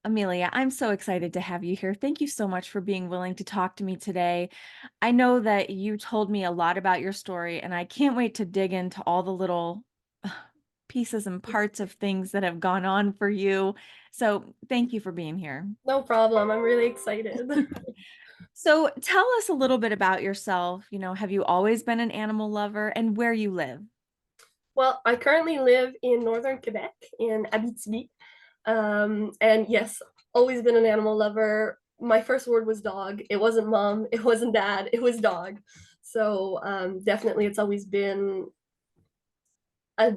Amelia, I'm so excited to have you here. Thank you so much for being willing to talk to me today. I know that you told me a lot about your story, and I can't wait to dig into all the little pieces and parts of things that have gone on for you. So, thank you for being here. No problem. I'm really excited. So, tell us a little bit about yourself. Have you always been an animal lover and where you live? Well, I currently live in northern Quebec in Abitibi. And yes, always been an animal lover. My first word was dog. It wasn't mom, it wasn't dad, it was dog. So definitely it's always been a,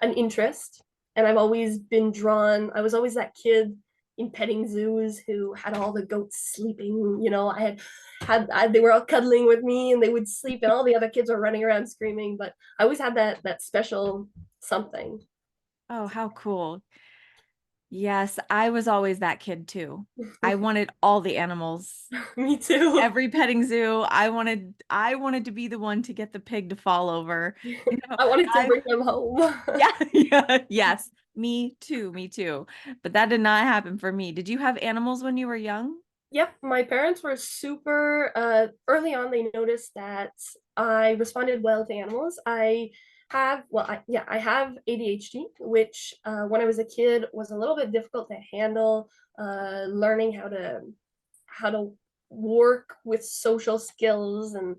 an interest. And I've always been drawn. I was always that kid in petting zoos who had all the goats sleeping. They were all cuddling with me and they would sleep, and all the other kids were running around screaming. But I always had that special something. Oh, how cool. Yes, I was always that kid too. I wanted all the animals. Me too. Every petting zoo, I wanted to be the one to get the pig to fall over. You know, I wanted to I bring them home. yeah, yeah, yes, me too, me too. But that did not happen for me. Did you have animals when you were young? Yep, my parents were super early on. They noticed that I responded well to animals. I have ADHD, which when I was a kid was a little bit difficult to handle. Learning how to work with social skills, and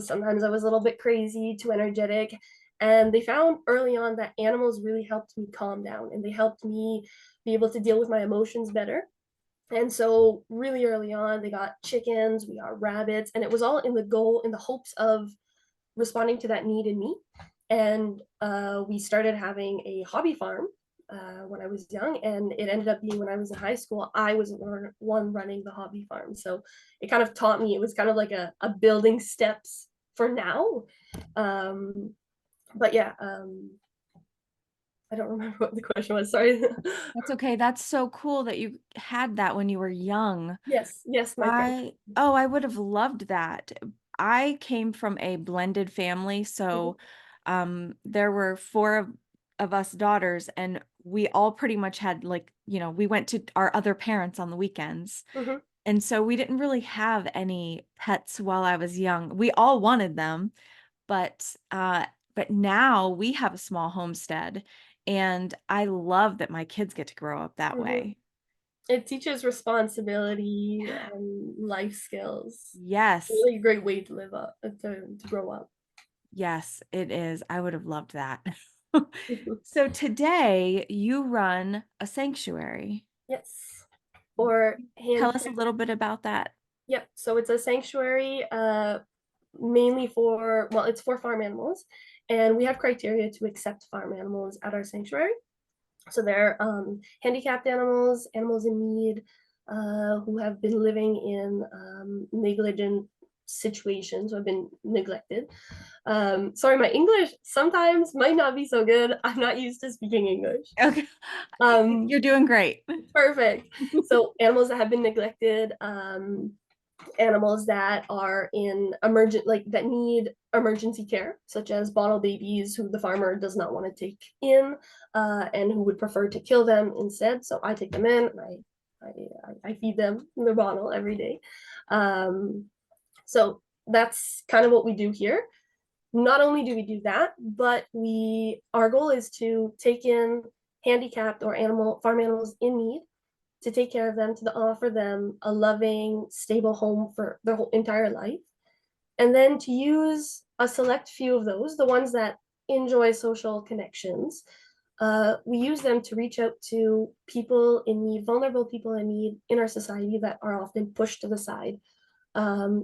sometimes I was a little bit crazy, too energetic. And they found early on that animals really helped me calm down, and they helped me be able to deal with my emotions better. And so really early on, they got chickens, we got rabbits, and it was all in the hopes of responding to that need in me. And we started having a hobby farm when I was young, and it ended up being when I was in high school, I was the one running the hobby farm. So it kind of taught me, it was kind of like a building steps for now. Um, but yeah, I don't remember what the question was. Sorry. That's okay. That's so cool that you had that when you were young. Yes, yes, my parents. I would have loved that. I came from a blended family, so there were four of us daughters, and we all pretty much had we went to our other parents on the weekends. Mhm. And so we didn't really have any pets while I was young. We all wanted them, but now we have a small homestead, and I love that my kids get to grow up that Mhm. way. It teaches responsibility and life skills. Yes. Really a great way to live up, to grow up. Yes, it is. I would have loved that. So today you run a sanctuary. Yes. For Tell us a handicapped. little bit about that. Yep. So it's a sanctuary, mainly it's for farm animals, and we have criteria to accept farm animals at our sanctuary. So they're handicapped animals, animals in need, who have been living in negligent situations, who have been neglected. Sorry, my English sometimes might not be so good. I'm not used to speaking English. Okay. Um, You're doing great. Perfect. So animals that have been neglected, animals that are in emergent, like that need emergency care, such as bottle babies who the farmer does not want to take in, and who would prefer to kill them instead. So I take them in and I feed them their bottle every day. Um, so that's kind of what we do here. Not only do we do that, but our goal is to take in handicapped or farm animals in need, to take care of them, to offer them a loving, stable home for their whole entire life. And then to use a select few of those, the ones that enjoy social connections, we use them to reach out to people in need, vulnerable people in need in our society that are often pushed to the side,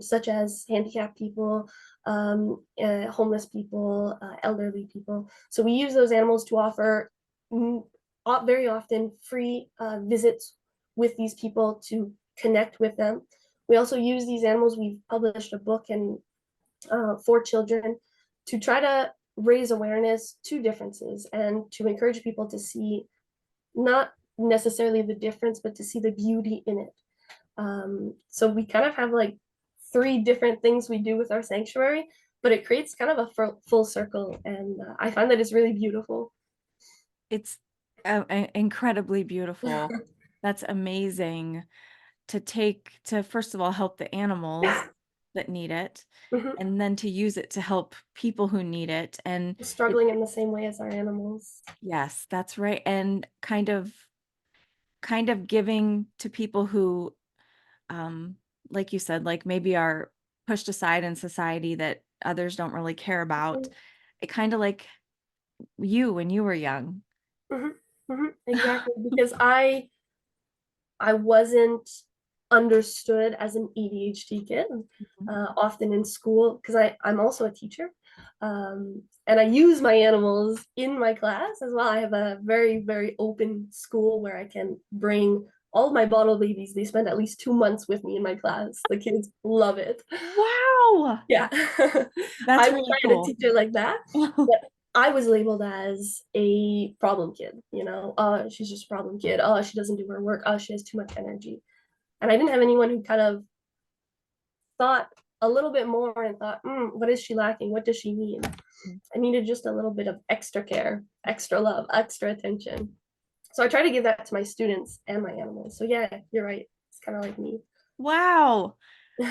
such as handicapped people, homeless people, elderly people. So we use those animals to offer very often free visits with these people to connect with them. We also use these animals. We've published a book and for children to try to raise awareness to differences and to encourage people to see not necessarily the difference, but to see the beauty in it. So we kind of have like three different things we do with our sanctuary, but it creates kind of a full circle, and I find that it's really beautiful. It's incredibly beautiful. That's amazing to first of all help the animals that need it, Mhm. and then to use it to help people who need it. And it, Struggling in the same way as our animals. yes, that's right. And kind of giving to people who, um, like you said, like maybe are pushed aside in society that others don't really care about. Mhm. It kind of like you when you were young. Mhm. Mhm. Exactly, because I wasn't understood as an ADHD kid, Mhm. often in school, because I'm also a teacher. And I use my animals in my class as well. I have a very, very open school where I can bring all of my bottle babies. They spend at least 2 months with me in my class. The kids love it. Wow, Yeah. that's I really tried a cool. teacher like that, but I was labeled as a problem kid, you know. She's just a problem kid. Oh, she doesn't do her work. Oh, she has too much energy. And I didn't have anyone who kind of thought a little bit more and thought, what is she lacking? What does she need? I needed just a little bit of extra care, extra love, extra attention. So I try to give that to my students and my animals. So yeah, you're right. It's kind of like me. Wow.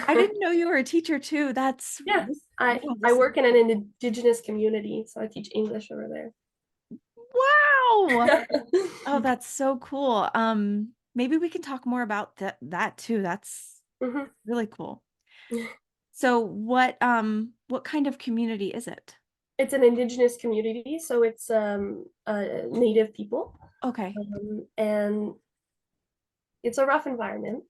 I didn't know you were a teacher too. Yeah, Wow, I this is work in an indigenous community, so I teach English over there. wow. Oh, that's so cool. Maybe we can talk more about that too. That's Mhm. really cool. So what kind of community is it? It's an indigenous community, so it's native people, Okay. and it's a rough environment.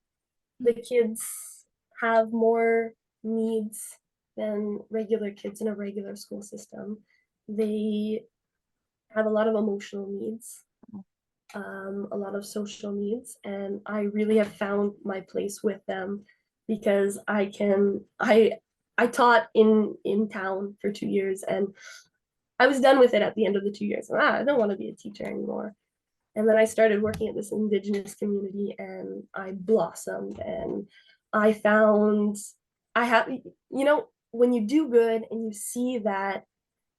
The kids have more needs than regular kids in a regular school system. They have a lot of emotional needs, a lot of social needs, and I really have found my place with them because I taught in town for 2 years, and I was done with it at the end of the 2 years. I don't want to be a teacher anymore. And then I started working at this indigenous community, and I blossomed, and I found I have, when you do good and you see that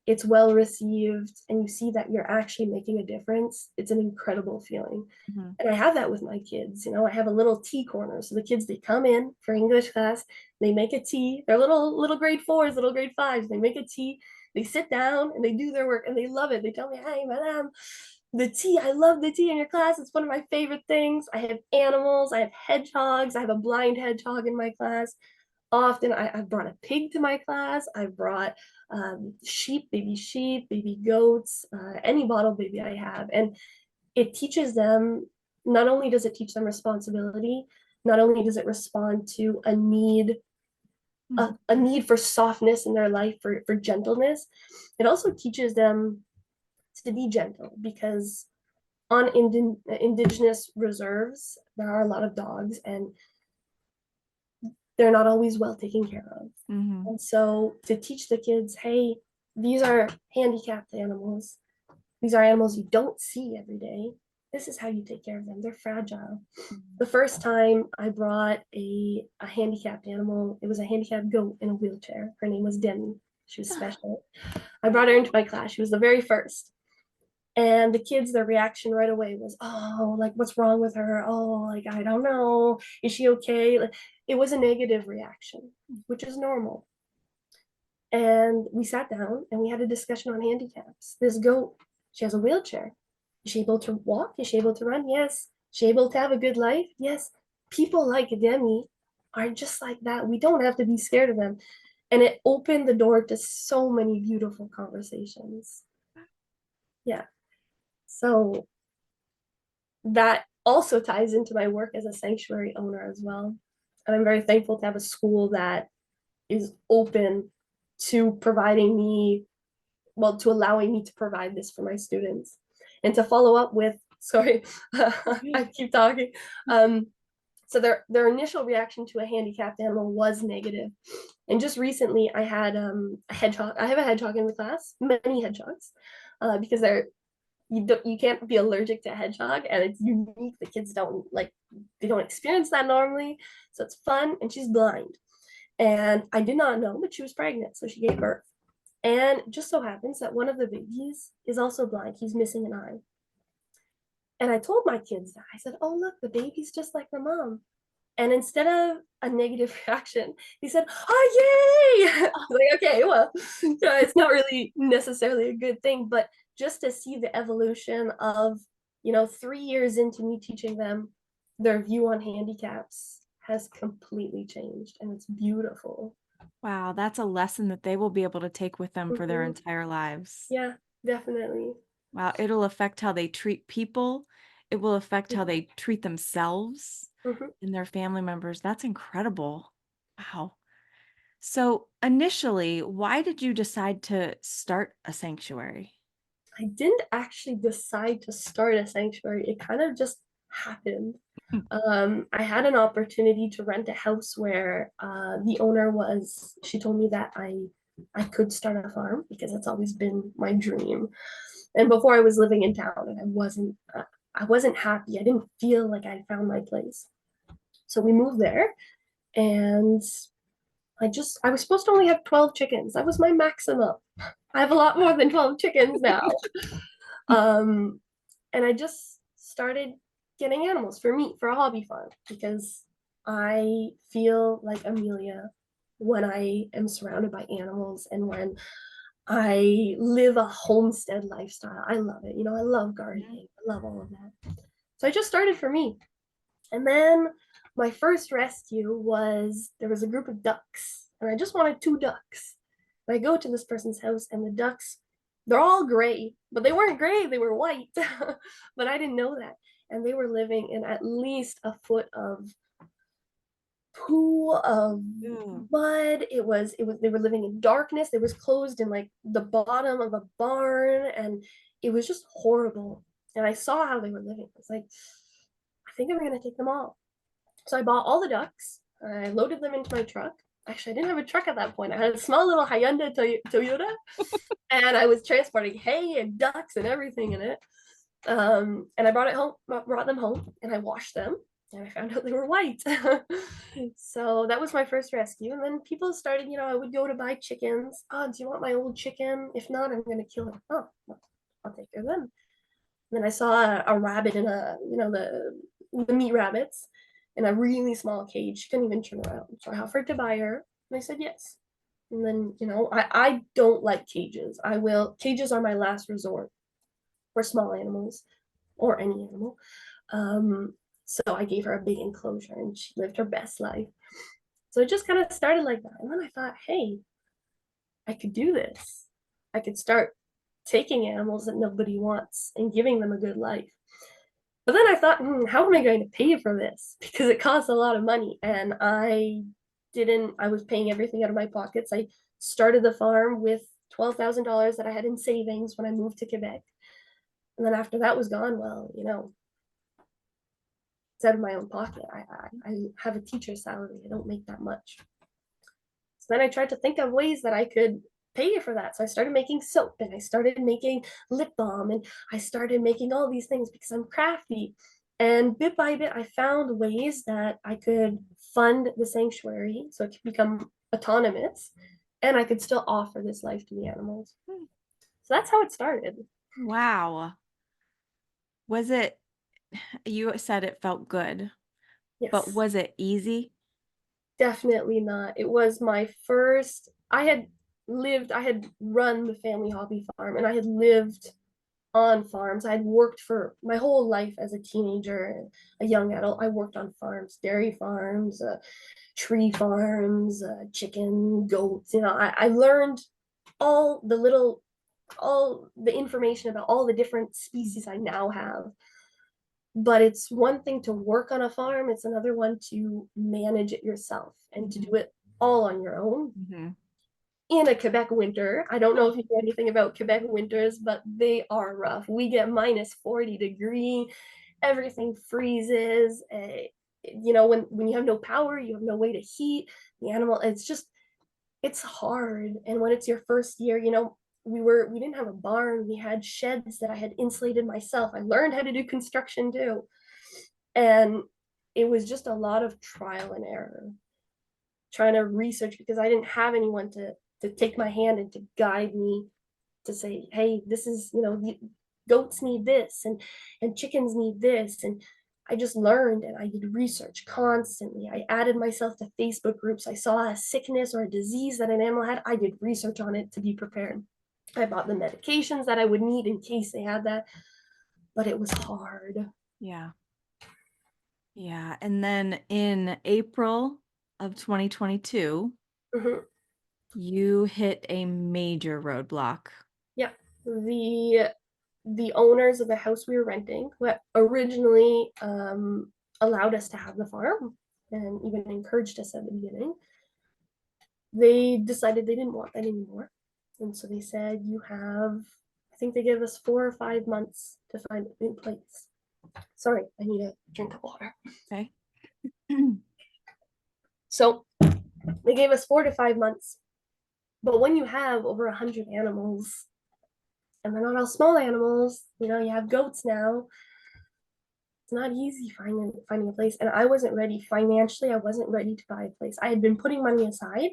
it's well received and you see that you're actually making a difference, it's an incredible feeling. Mhm. And I have that with my kids. I have a little tea corner. So the kids, they come in for English class, they make a tea. They're little grade fours, little grade fives. They make a tea, they sit down and they do their work and they love it. They tell me, "Hey, madam, the tea, I love the tea in your class. It's one of my favorite things." I have animals, I have hedgehogs, I have a blind hedgehog in my class. Often I've brought a pig to my class. I've brought sheep, baby goats, any bottle baby I have. And it teaches them, not only does it teach them responsibility, not only does it respond to a need, Mhm. a need for softness in their life, for gentleness, it also teaches them to be gentle because on indigenous reserves, there are a lot of dogs and they're not always well taken care of. Mhm. And so to teach the kids, hey, these are handicapped animals. These are animals you don't see every day. This is how you take care of them. They're fragile. Mhm. The first time I brought a handicapped animal, it was a handicapped goat in a wheelchair. Her name was Demi. She was special. I brought her into my class. She was the very first. And the kids, their reaction right away was, oh, like, what's wrong with her? Oh, like, I don't know. Is she okay? Like, it was a negative reaction, which is normal. And we sat down and we had a discussion on handicaps. This goat, she has a wheelchair. Is she able to walk? Is she able to run? Yes. Is she able to have a good life? Yes. People like Demi are just like that. We don't have to be scared of them. And it opened the door to so many beautiful conversations. Yeah. So that also ties into my work as a sanctuary owner as well. And I'm very thankful to have a school that is open to providing me, well, to allowing me to provide this for my students. And to follow up with, sorry, I keep talking. Um, so their initial reaction to a handicapped animal was negative. And just recently, I had a hedgehog. I have a hedgehog in the class, many hedgehogs, because you can't be allergic to a hedgehog, and it's unique. The kids they don't experience that normally, so it's fun. And she's blind, and I did not know, but she was pregnant, so she gave birth. And it just so happens that one of the babies is also blind. He's missing an eye. And I told my kids that. I said, "Oh, look, the baby's just like the mom." And instead of a negative reaction, he said, "Oh, yay!" Like, okay, well, it's not really necessarily a good thing, but just to see the evolution of, 3 years into me teaching them, their view on handicaps has completely changed, and it's beautiful. Wow, that's a lesson that they will be able to take with them for their Mhm. entire lives. Yeah, definitely. Wow, it'll affect how they treat people. It will affect how Mhm. they treat themselves Mhm. and their family members. That's incredible. Wow. So, initially, why did you decide to start a sanctuary? I didn't actually decide to start a sanctuary. It kind of just happened. I had an opportunity to rent a house where the owner she told me that I could start a farm because that's always been my dream. And before I was living in town and I wasn't happy. I didn't feel like I found my place. So we moved there and I was supposed to only have 12 chickens. That was my maximum. I have a lot more than 12 chickens now. Um, and I just started getting animals for me for a hobby farm because I feel like Amelia when I am surrounded by animals and when I live a homestead lifestyle. I love it. I love Mhm. gardening. I love all of that. So I just started for me. And then my first rescue was there was a group of ducks, and I just wanted two ducks. And I go to this person's house, and the ducks, they're all gray, but they weren't gray, they were white. But I didn't know that. And they were living in at least a foot of pool of Ooh. mud. They were living in darkness. They was closed in like the bottom of a barn, and it was just horrible. And I saw how they were living. I was like, I think I'm gonna take them all. So I bought all the ducks. I loaded them into my truck. Actually, I didn't have a truck at that point. I had a small little Hyundai Toyota, and I was transporting hay and ducks and everything in it. And I brought them home, and I washed them, and I found out they were white. So that was my first rescue. And then people started, I would go to buy chickens. Oh, do you want my old chicken? If not, I'm gonna kill it. Oh, well, I'll take her then. And then I saw a rabbit in the meat rabbits in a really small cage. She couldn't even turn around. So I offered to buy her, and they said yes. And then, I don't like cages. Cages are my last resort for small animals or any animal. Um, so I gave her a big enclosure and she lived her best life. So it just kind of started like that. And then I thought, hey, I could do this. I could start taking animals that nobody wants and giving them a good life. But then I thought, how am I going to pay for this? Because it costs a lot of money. And I was paying everything out of my pockets. I started the farm with $12,000 that I had in savings when I moved to Quebec. And then after that was gone, well, it's out of my own pocket. I have a teacher's salary. I don't make that much. So then I tried to think of ways that I could pay for that. So I started making soap and I started making lip balm and I started making all these things because I'm crafty. And bit by bit, I found ways that I could fund the sanctuary so it could become autonomous and I could still offer this life to the animals. Hmm. So that's how it started. Wow. Was it, you said it felt good, but Yes, was it easy? definitely not. It was my first, I had run the family hobby farm and I had lived on farms. I'd worked for my whole life as a teenager and a young adult. I worked on farms, dairy farms, tree farms, chicken, goats. I learned all the little, all the information about all the different species I now have. But it's one thing to work on a farm, it's another one to manage it yourself and to do Mhm. it all on your own Mhm. in a Quebec winter. I don't know if you know anything about Quebec winters, but they are rough. We get minus 40 degree, everything freezes. When you have no power, you have no way to heat the animal. It's hard. And when it's your first year, we didn't have a barn. We had sheds that I had insulated myself. I learned how to do construction too. And it was just a lot of trial and error, trying to research because I didn't have anyone to take my hand and to guide me to say, hey, this is, goats need this, and chickens need this. And I just learned, and I did research constantly. I added myself to Facebook groups. I saw a sickness or a disease that an animal had. I did research on it to be prepared. I bought the medications that I would need in case they had that, but it was hard. Yeah. Yeah. And then in April of 2022, Mhm. you hit a major roadblock. Yeah. The owners of the house we were renting, who originally allowed us to have the farm and even encouraged us at the beginning, they decided they didn't want that anymore. And so they said, you have, I think they gave us 4 or 5 months to find a new place. Sorry, I need a drink of water. Okay. So they gave us 4 to 5 months. But when you have over 100 animals, and they're not all small animals, you have goats now, it's not easy finding a place. And I wasn't ready financially. I wasn't ready to buy a place. I had been putting money aside,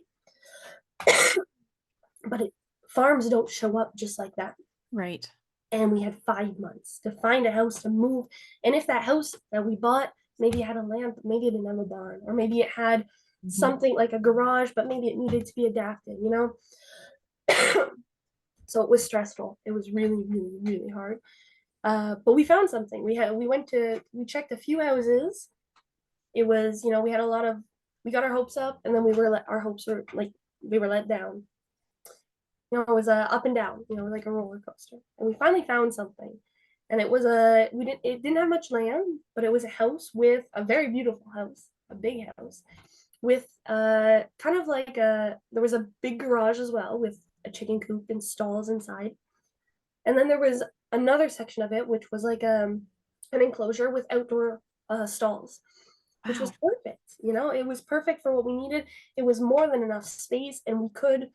but farms don't show up just like that. Right. And we had 5 months to find a house to move. And if that house that we bought maybe it had a lamp, maybe it didn't have a barn, or maybe it had Mhm. something like a garage, but maybe it needed to be adapted. So it was stressful. It was really, really, really hard. But we found something. We checked a few houses. It was, we got our hopes up, and then our hopes were like, we were let down. It was up and down, like a roller coaster. And we finally found something. And it didn't have much land, but it was a house with a very beautiful house, a big house with kind of like there was a big garage as well with a chicken coop and stalls inside. And then there was another section of it, which was like an enclosure with outdoor stalls, which was Wow. perfect. It was perfect for what we needed. It was more than enough space, and we could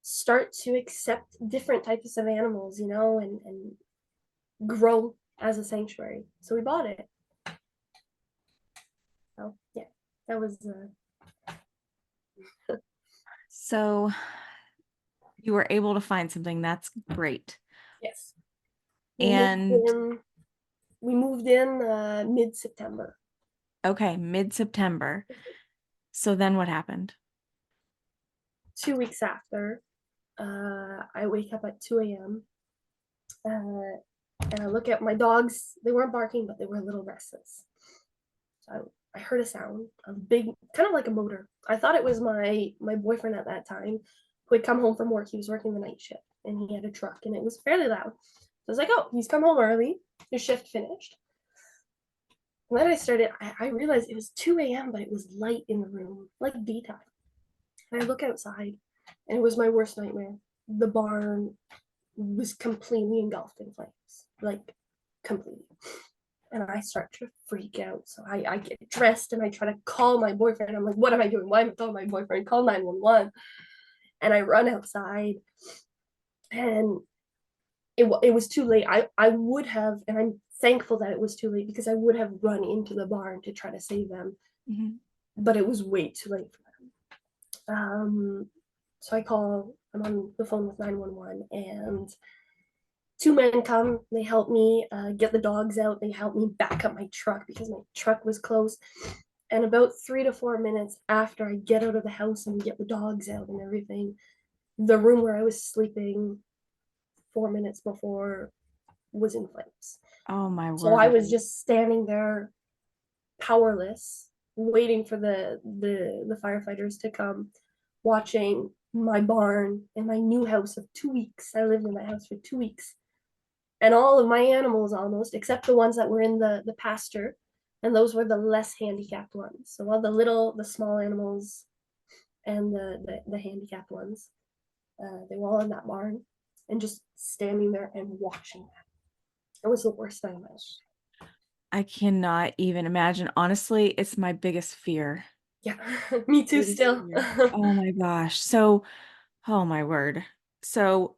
start to accept different types of animals, and grow as a sanctuary. So we bought it. So yeah, that was So you were able to find something. That's great. yes. We moved And in. We moved in mid-September. okay, mid-September. So then what happened? 2 weeks after, I wake up at 2 a.m. Uh, and I look at my dogs. They weren't barking, but they were a little restless. So I heard a sound, a big, kind of like a motor. I thought it was my boyfriend at that time who had come home from work. He was working the night shift, and he had a truck, and it was fairly loud. So I was like, oh, he's come home early. His shift finished. And then I realized it was 2 a.m., but it was light in the room, like daytime. And I look outside, and it was my worst nightmare. The barn was completely engulfed in flames, like completely. And I start to freak out. So I get dressed and I try to call my boyfriend. I'm like, what am I doing? Why am I calling my boyfriend? Call 911. And I run outside, and it was too late. I would have, and I'm thankful that it was too late, because I would have run into the barn to try to save them, Mhm. but it was way too late for them. So I'm on the phone with 911, and two men come. They help me get the dogs out. They help me back up my truck because my truck was closed. And about 3 to 4 minutes after I get out of the house and get the dogs out and everything, the room where I was sleeping 4 minutes before was in flames. Oh my So I word. was just standing there, powerless, waiting for the firefighters to come, watching my barn in my new house of 2 weeks. I lived in that house for 2 weeks, and all of my animals, almost except the ones that were in the pasture, and those were the less handicapped ones. So all the small animals and the handicapped ones, they were all in that barn, and just standing there and watching that. It was the worst nightmare. I cannot even imagine. Honestly, it's my biggest fear. Yeah, me too. Biggest Still, fear. Oh my gosh. So, oh my word. So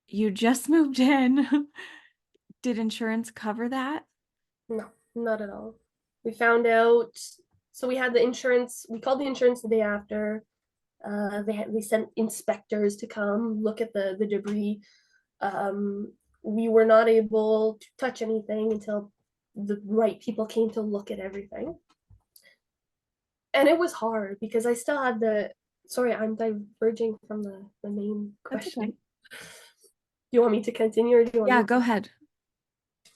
you just moved in. Did insurance cover that? no, not at all. We found out. So we had the insurance. We called the insurance the day after. They sent inspectors to come look at the debris. Um, we were not able to touch anything until the right people came to look at everything. And it was hard because I still had the, sorry, I'm diverging from the main That's question. okay. Do you want me to continue or do you want Yeah, me go to? ahead.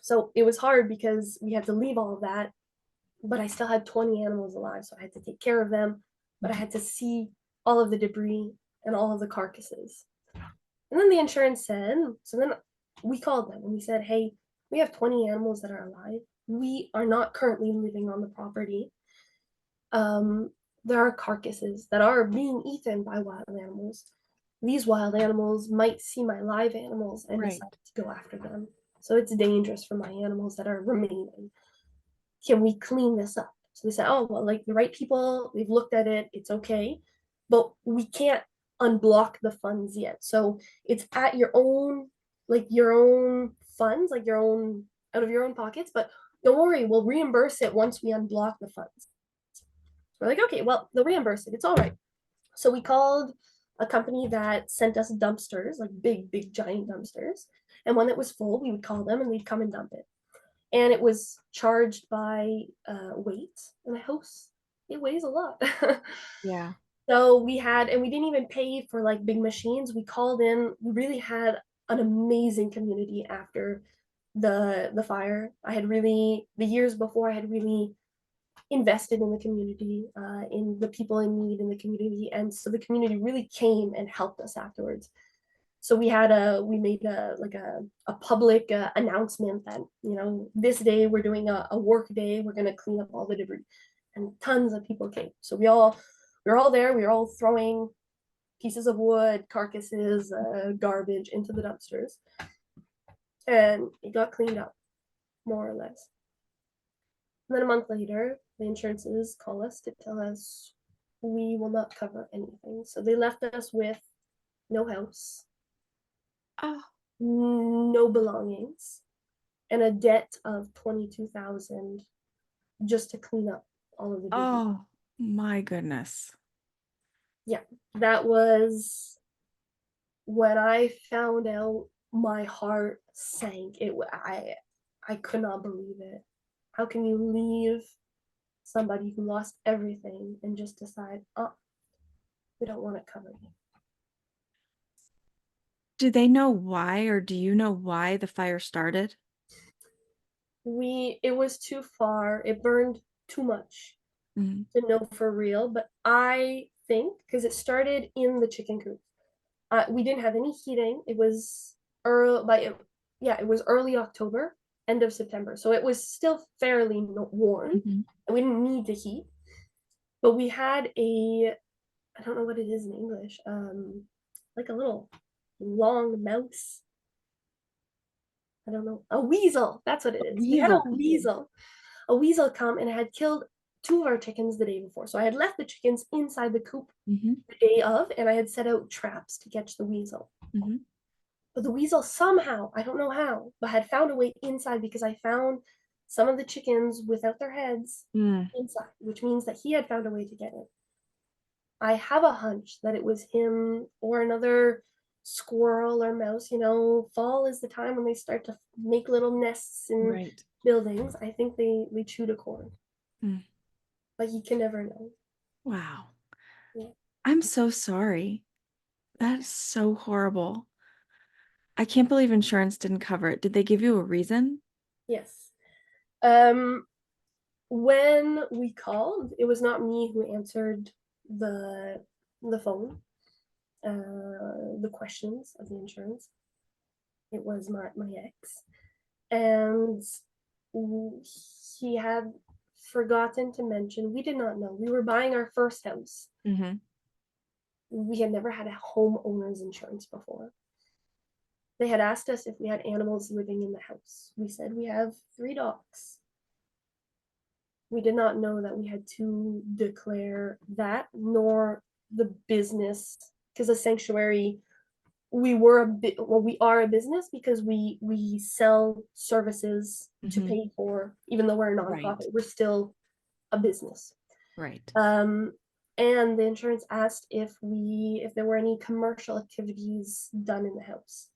So it was hard because we had to leave all of that, but I still had 20 animals alive. So I had to take care of them, but I Mhm. had to see all of the debris and all of the carcasses. And then the insurance said, so then we called them and we said, hey, we have 20 animals that are alive. We are not currently living on the property. Um, there are carcasses that are being eaten by wild animals. These wild animals might see my live animals and Right. decide to go after them. So it's dangerous for my animals that are remaining. Can we clean this up? So they said, oh, well, like the right people, we've looked at it, it's okay, but we can't unblock the funds yet. So it's at your own, like your own funds, like your own, out of your own pockets, but don't worry, we'll reimburse it once we unblock the funds. We're like, okay, well, they'll reimburse it. It's all right. So we called a company that sent us dumpsters, like big, big, giant dumpsters. And when it was full, we would call them and they'd come and dump it. And it was charged by weight. And my house, it weighs a lot. Yeah. So we had, and we didn't even pay for like big machines. We called in, we really had an amazing community after the fire. I had really, the years before, I had really invested in the community, in the people in need in the community, and so the community really came and helped us afterwards. So we made a public announcement that this day we're doing a work day. We're gonna clean up all the debris, and tons of people came. So we were all there. We were all throwing pieces of wood, carcasses, garbage into the dumpsters, and it got cleaned up more or less. And then a month later, the insurances call us to tell us we will not cover anything. So they left us with no house, Oh, no belongings, and a debt of 22,000 just to clean up all of the debris. oh my goodness. Yeah, that was when I found out. My heart sank. I could not believe it. How can you leave somebody who lost everything and just decide, oh, we don't want to cover you? Do they know why, or do you know why the fire started? It was too far. It burned too much Mhm. to know for real. But I think because it started in the chicken coop, we didn't have any heating. It was early, yeah, it was early October, end of September, so it was still fairly warm, Mhm. and we didn't need to heat. But we had a, I don't know what it is in English, like a little long mouse. I don't know, a weasel. That's what it is. We had a Weasel. weasel come and had killed two of our chickens the day before. So I had left the chickens inside the coop Hmm. the day of, and I had set out traps to catch the weasel. Hmm. But the weasel somehow, I don't know how, but had found a way inside because I found some of the chickens without their heads Mm. inside, which means that he had found a way to get in. I have a hunch that it was him or another squirrel or mouse. Fall is the time when they start to make little nests in Right. buildings. I think they chewed a cord, Mm. but you can never know. Wow. Yeah. I'm so sorry. That is so horrible. I can't believe insurance didn't cover it. Did they give you a reason? Yes. Um, when we called, it was not me who answered the the phone, the questions of the insurance. It was my ex, and he had forgotten to mention we did not know we were buying our first house. Hmm. We had never had a homeowner's insurance before. They had asked us if we had animals living in the house. We said we have 3 dogs. We did not know that we had to declare that, nor the business, because a sanctuary, we are a business because we sell services to Hmm. pay for, even though we're a Right. nonprofit, we're still a business. Right. Um, and the insurance asked if there were any commercial activities done in the house.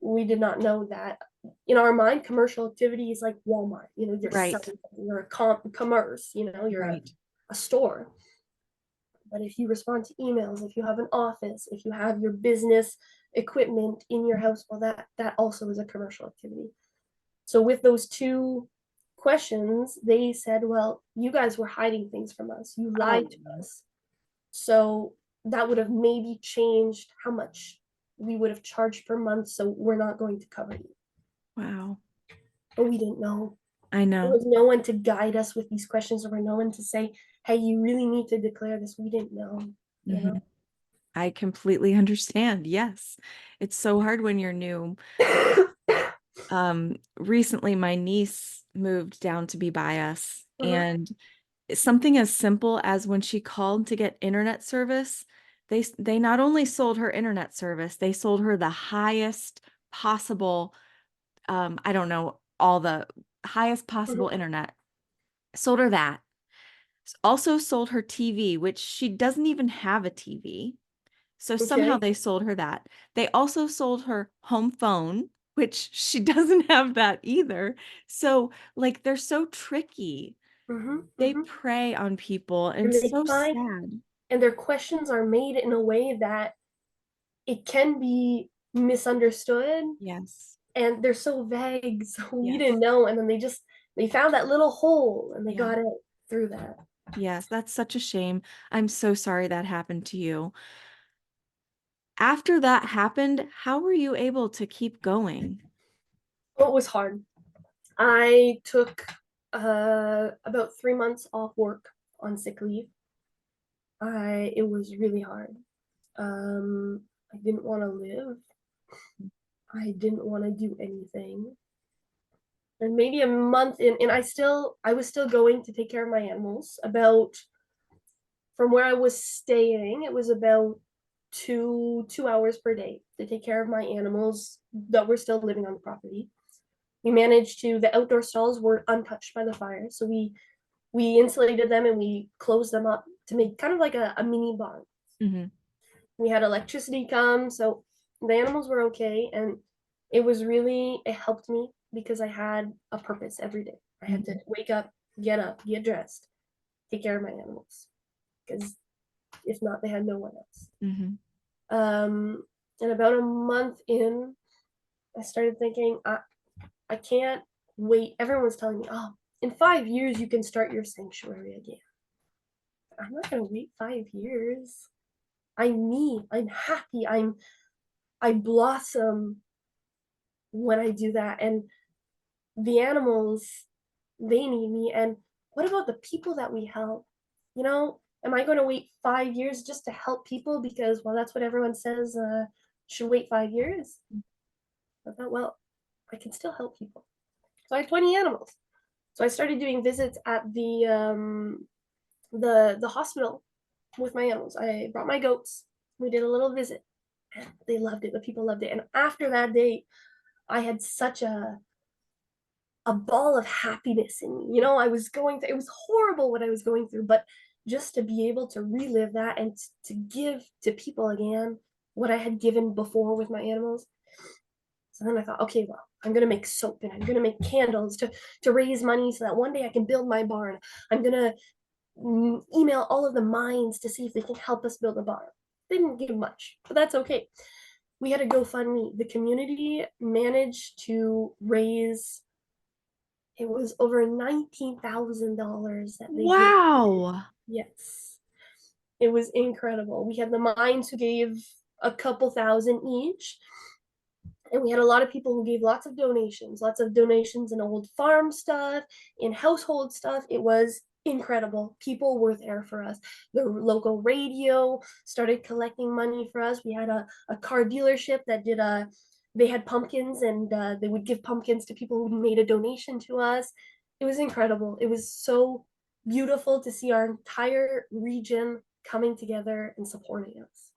We did not know that in our mind, commercial activity is like Walmart. You're Right. selling, you're a commerce, you're Right. a store. But if you respond to emails, if you have an office, if you have your business equipment in your house, well, that also is a commercial activity. So with those two questions, they said, well, you guys were hiding things from us. You Oh, lied to us. So that would have maybe changed how much we would have charged per month. So we're not going to cover you. wow. But we didn't know. I There know. was no one to guide us with these questions, or no one to say, hey, you really need to declare this. We didn't know, you Mhm. know? I completely understand. Yes. It's so hard when you're new. Recently my niece moved down to be by us, Mhm. and something as simple as when she called to get internet service, they not only sold her internet service, they sold her the highest possible, I don't know, all the highest possible Mhm. internet. Sold her that. Also sold her TV, which she doesn't even have a TV. So somehow Okay. they sold her that. They also sold her home phone, which she doesn't have that either. So, like, they're so tricky. Mhm. They Mhm. prey on people, and And they so find, sad. and their questions are made in a way that it can be misunderstood, Yes. and they're so vague. So we didn't Yes. know. And then they found that little hole and they Yeah. got it through that. Yes, that's such a shame. I'm so sorry that happened to you. After that happened, how were you able to keep going? Well, it was hard. I took about 3 months off work on sick leave. It was really hard. I didn't want to live. I didn't want to do anything. And maybe a month in, and I was still going to take care of my animals. About from where I was staying, it was about two hours per day to take care of my animals that were still living on the property. We managed to The outdoor stalls were untouched by the fire, so we insulated them and we closed them up to make kind of like a mini barn. Hmm. We had electricity come, so the animals were okay, and it helped me because I had a purpose every day. I had to Hmm. wake up, get dressed, take care of my animals, because if not, they had no one else. Hmm. Um, and about a month in, I started thinking, I can't wait. Everyone's telling me, oh, in 5 years you can start your sanctuary again. I'm not gonna wait 5 years. I'm me. I'm happy. I blossom when I do that. And the animals, they need me. And what about the people that we help? Am I going to wait 5 years just to help people because, well, that's what everyone says, should wait 5 years? I thought, well, I can still help people. So I had 20 animals. So I started doing visits at the hospital with my animals. I brought my goats. We did a little visit. And they loved it. The people loved it. And after that day, I had such a ball of happiness in me. I was going through, it was horrible what I was going through, but just to be able to relive that and to give to people again what I had given before with my animals. So then I thought, okay, well, I'm gonna make soap and I'm gonna make candles to raise money so that one day I can build my barn. I'm gonna email all of the mines to see if they can help us build a barn. They didn't give much, but that's okay. We had a GoFundMe. The community managed to raise, it was over $19,000 that they gave. Wow. Yes, it was incredible. We had the mines who gave a couple thousand each, and we had a lot of people who gave lots of donations in old farm stuff, in household stuff. It was incredible. People were there for us. The local radio started collecting money for us. We had a car dealership that they had pumpkins, and they would give pumpkins to people who made a donation to us. It was incredible. It was so beautiful to see our entire region coming together and supporting us.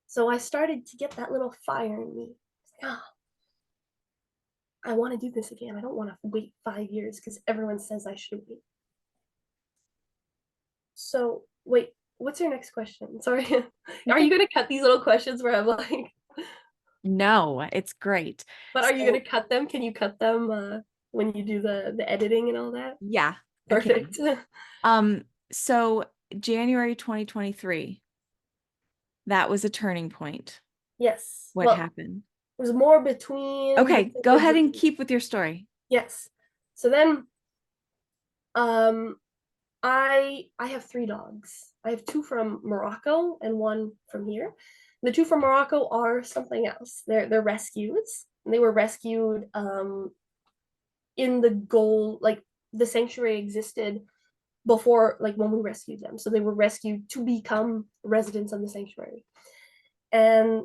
So I started to get that little fire in me. Oh, I want to do this again. I don't want to wait 5 years because everyone says I should wait. So, wait, what's your next question? Sorry. Are you going to cut these little questions where I'm like, No, it's great. But are you So gonna cut them? Can you cut them when you do the editing and all that? yeah, I can. Perfect. Um, so January 2023, that was a turning point. Yes. What Well, happened? it was more between the Okay, go third ahead and and keep with your story. yes. So then um I have three dogs. I have two from Morocco and one from here. The two from Morocco are something else. They're rescues. And they were rescued in the goal, like the sanctuary existed before, like when we rescued them. So they were rescued to become residents of the sanctuary. And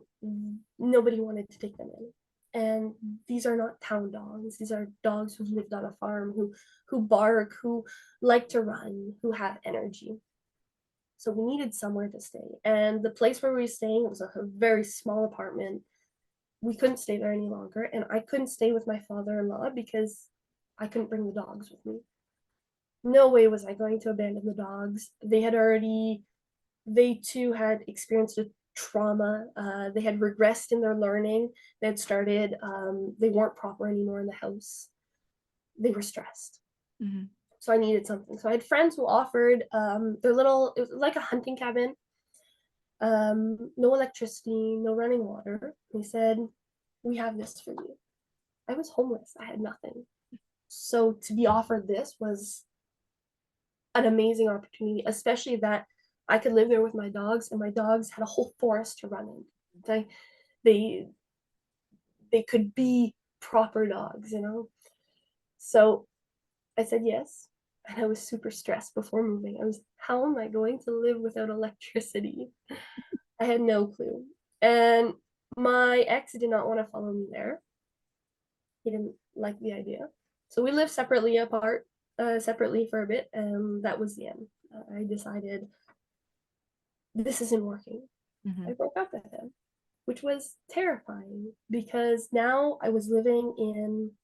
nobody wanted to take them in. And these are not town dogs. These are dogs who've lived on a farm, who bark, who like to run, who have energy. So we needed somewhere to stay. And the place where we were staying was a very small apartment. We couldn't stay there any longer. And I couldn't stay with my father-in-law because I couldn't bring the dogs with me. No way was I going to abandon the dogs. They too had experienced a trauma. They had regressed in their learning. They had started, they weren't proper anymore in the house. They were stressed. Mhm. So I needed something. So I had friends who offered their little, it was like a hunting cabin, no electricity, no running water. They said, we have this for you. I was homeless. I had nothing. So to be offered this was an amazing opportunity, especially that I could live there with my dogs, and my dogs had a whole forest to run in. They they they could be proper dogs, you know. So I said yes, and I was super stressed before moving. I was, how am I going to live without electricity? I had no clue. And my ex did not want to follow me there. He didn't like the idea. So we lived separately apart, separately for a bit, and that was the end. I decided this isn't working. I Mhm. broke up with him, which was terrifying because now I was living in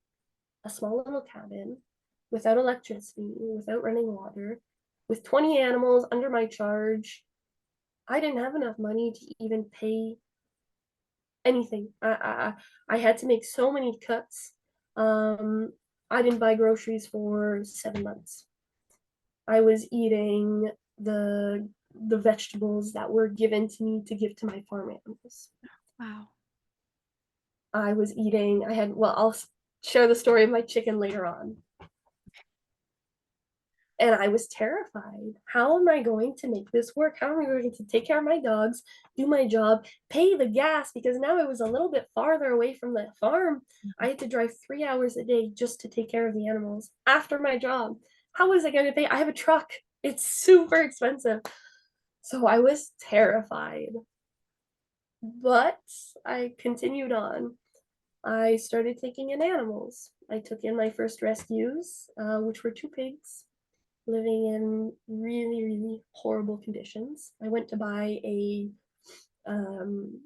a small little cabin without electricity, without running water, with 20 animals under my charge. I didn't have enough money to even pay anything. I had to make so many cuts. Um, I didn't buy groceries for 7 months. I was eating the vegetables that were given to me to give to my farm animals. Wow. I was eating, I had, well, I'll share the story of my chicken later on. And I was terrified. How am I going to make this work? How am I going to take care of my dogs, do my job, pay the gas? Because now I was a little bit farther away from the farm. I had to drive 3 hours a day just to take care of the animals after my job. How was I going to pay? I have a truck, it's super expensive. So I was terrified. But I continued on. I started taking in animals. I took in my first rescues, which were two pigs living in really, really horrible conditions. I went to buy um,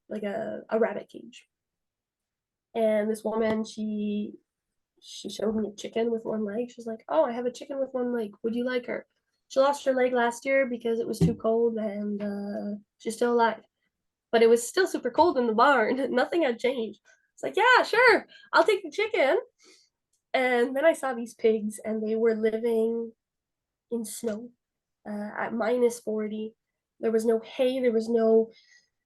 like a rabbit cage, and this woman she showed me a chicken with one leg. She's like, "Oh, I have a chicken with one leg. Would you like her?" She lost her leg last year because it was too cold, and she's still alive. But it was still super cold in the barn. Nothing had changed. It's like, yeah, sure, I'll take the chicken. And then I saw these pigs, and they were living in snow at -40. There was no hay, there was no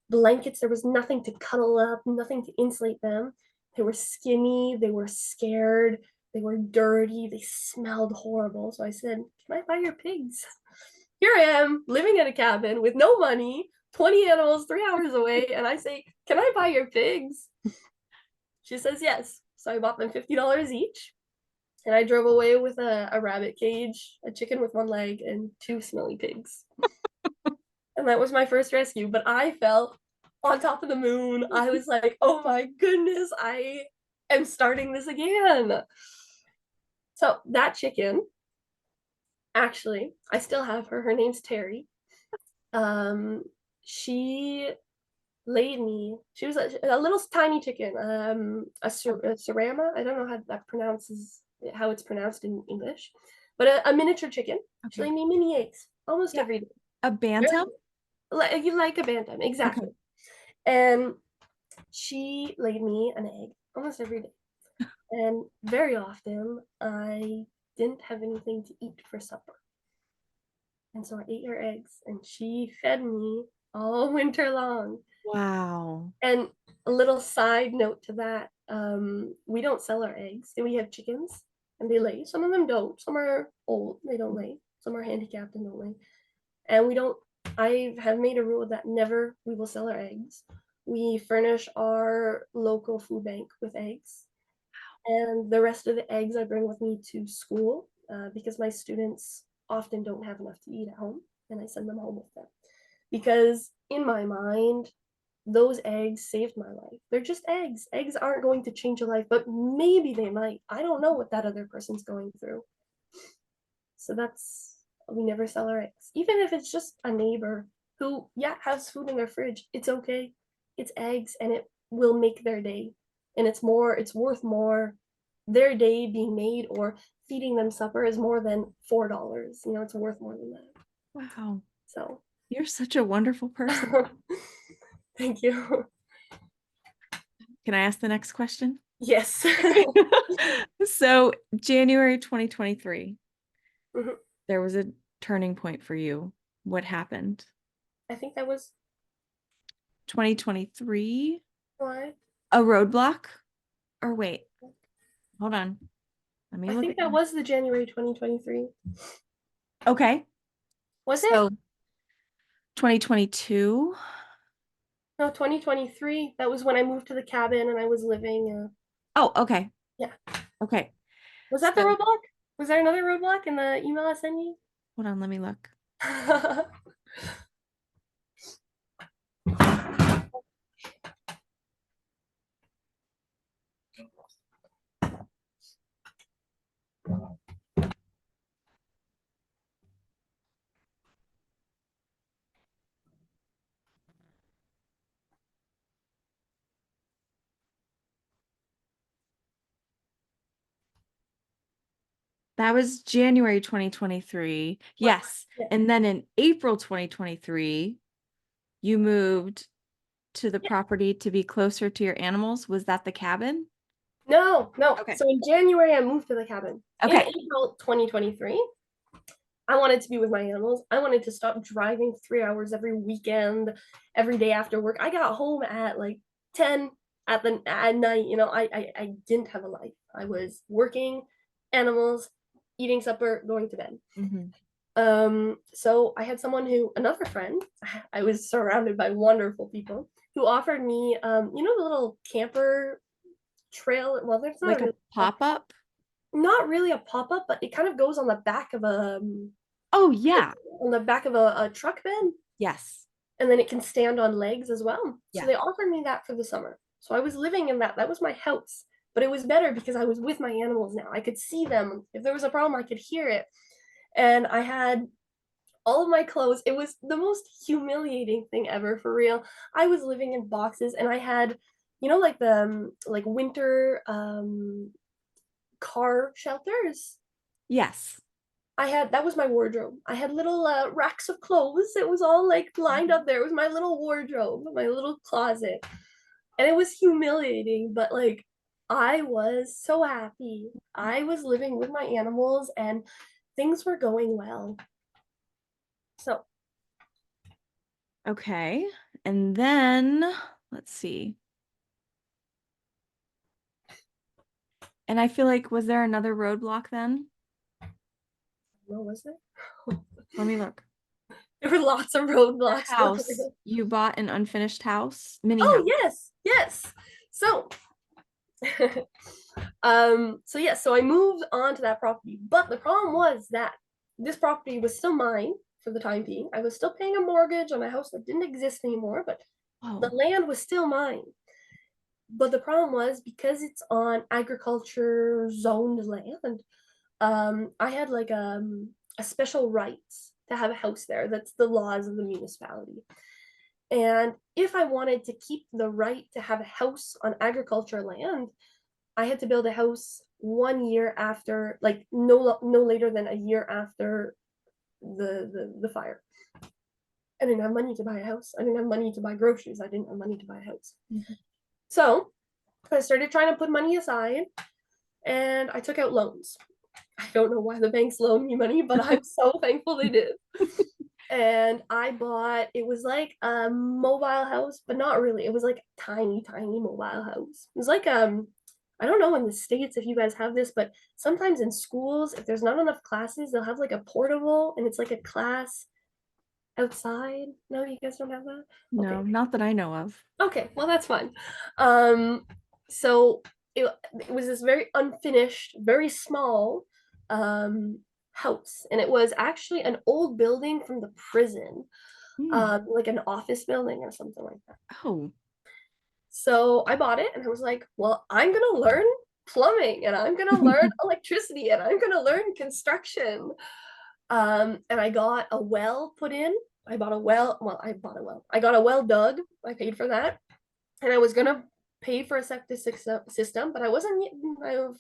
blankets, there was nothing to cuddle up, nothing to insulate them. They were skinny, they were scared, they were dirty, they smelled horrible. So I said, can I buy your pigs? Here I am living in a cabin with no money, 20 animals 3 hours away, and I say, can I buy your pigs? She says yes. So I bought them $50 each. And I drove away with a rabbit cage, a chicken with one leg, and two smelly pigs. And that was my first rescue. But I felt on top of the moon. I was like, oh my goodness, I am starting this again. So that chicken, actually, I still have her. Her name's Terry. Um, she laid me. She was a little tiny chicken, a cerama. I don't know how that pronounces how it's pronounced in English, but a miniature chicken. She Okay. laid me mini eggs almost Yeah. every day. A Very bantam? like you like a bantam, Okay. exactly. And She laid me an egg almost every day. And very often I didn't have anything to eat for supper. And so I ate her eggs and she fed me all winter long. Wow. And a little side note to that, we don't sell our eggs. We have chickens and they lay. Some of them don't. Some are old, they don't lay. Some are handicapped and don't lay. And we don't, I have made a rule that never we will sell our eggs. We furnish our local food bank with eggs. And the rest of the eggs I bring with me to school because my students often don't have enough to eat at home, and I send them home with them. Because in my mind, those eggs saved my life. They're just eggs. Eggs aren't going to change your life, but maybe they might. I don't know what that other person's going through. So that's, we never sell our eggs. Even if it's just a neighbor who, yeah, has food in their fridge, it's okay. It's eggs and it will make their day. And it's worth more. Their day being made or feeding them supper is more than $4. You know, it's worth more than that. Wow. So, You're such a wonderful person. thank you. Can I ask the next question? Yes. So, January 2023, Mhm. there was a turning point for you. What happened? I think that was 2023? why. A roadblock? Or wait, hold on. Let me I look think at that was the January 2023. Okay. Was it? So 2022. No, 2023. That was when I moved to the cabin and I was living. Oh, okay. Yeah. Okay. Was that the So roadblock? Was there another roadblock in the email I sent you? hold on, let me look. That was January 2023. Yes. Yeah. And then in April 2023, you moved to the Yeah. property to be closer to your animals. Was that the cabin? No, no. Okay. So in January, I moved to the cabin. In Okay. April 2023, I wanted to be with my animals. I wanted to stop driving 3 hours every weekend, every day after work. I got home at like 10 at night. You know, I didn't have a life. I was working, animals, eating supper, going to bed. Mhm. So I had another friend, I was surrounded by wonderful people who offered me, the little camper trail. Well, there's not Like a really, pop-up? not really a pop-up, but it kind of goes on the back of Oh, yeah. a truck bed, Yes. and then it can stand on legs as well. So Yeah. they offered me that for the summer. So I was living in that. That was my house. But it was better because I was with my animals now. I could see them. If there was a problem, I could hear it. And I had all of my clothes. It was the most humiliating thing ever, for real. I was living in boxes and I had, like the like winter car shelters. Yes. That was my wardrobe. I had little racks of clothes. It was all like lined up there. It was my little wardrobe, my little closet. And it was humiliating, but like I was so happy. I was living with my animals and things were going well. So, Okay. And then let's see. And I feel like, was there another roadblock then? what was there? Let me look. There were lots of Your roadblocks. house. You bought an unfinished house, mini Oh, house. yes, yes. So, so I moved on to that property, but the problem was that this property was still mine for the time being. I was still paying a mortgage on a house that didn't exist anymore, but the Oh, land was still mine. But the problem was because it's on agriculture zoned land, I had like a special rights to have a house there. That's the laws of the municipality. And if I wanted to keep the right to have a house on agriculture land, I had to build a house 1 year after, like no later than a year after the fire. I didn't have money to buy a house. I didn't have money to buy groceries. I didn't have money to buy a house. mhm. So I started trying to put money aside and I took out loans. I don't know why the banks loaned me money, but I'm so thankful they did. And I bought, it was like a mobile house, but not really. It was like a tiny, tiny mobile house. It was like I don't know in the States if you guys have this, but sometimes in schools, if there's not enough classes, they'll have like a portable and it's like a class outside. No, you guys don't have that? No, Okay. not that I know of. Okay, well that's fine. Um, so it was this very unfinished, very small um house, and it was actually an old building from the prison, Hmm. like an office building or something like that. Oh. So I bought it and I was like, well, I'm gonna learn plumbing and I'm gonna learn electricity and I'm gonna learn construction. And I got a well put in. I bought a well. Well, I bought a well. I got a well dug. I paid for that, and I was gonna pay for a septic system, but I wasn't yet,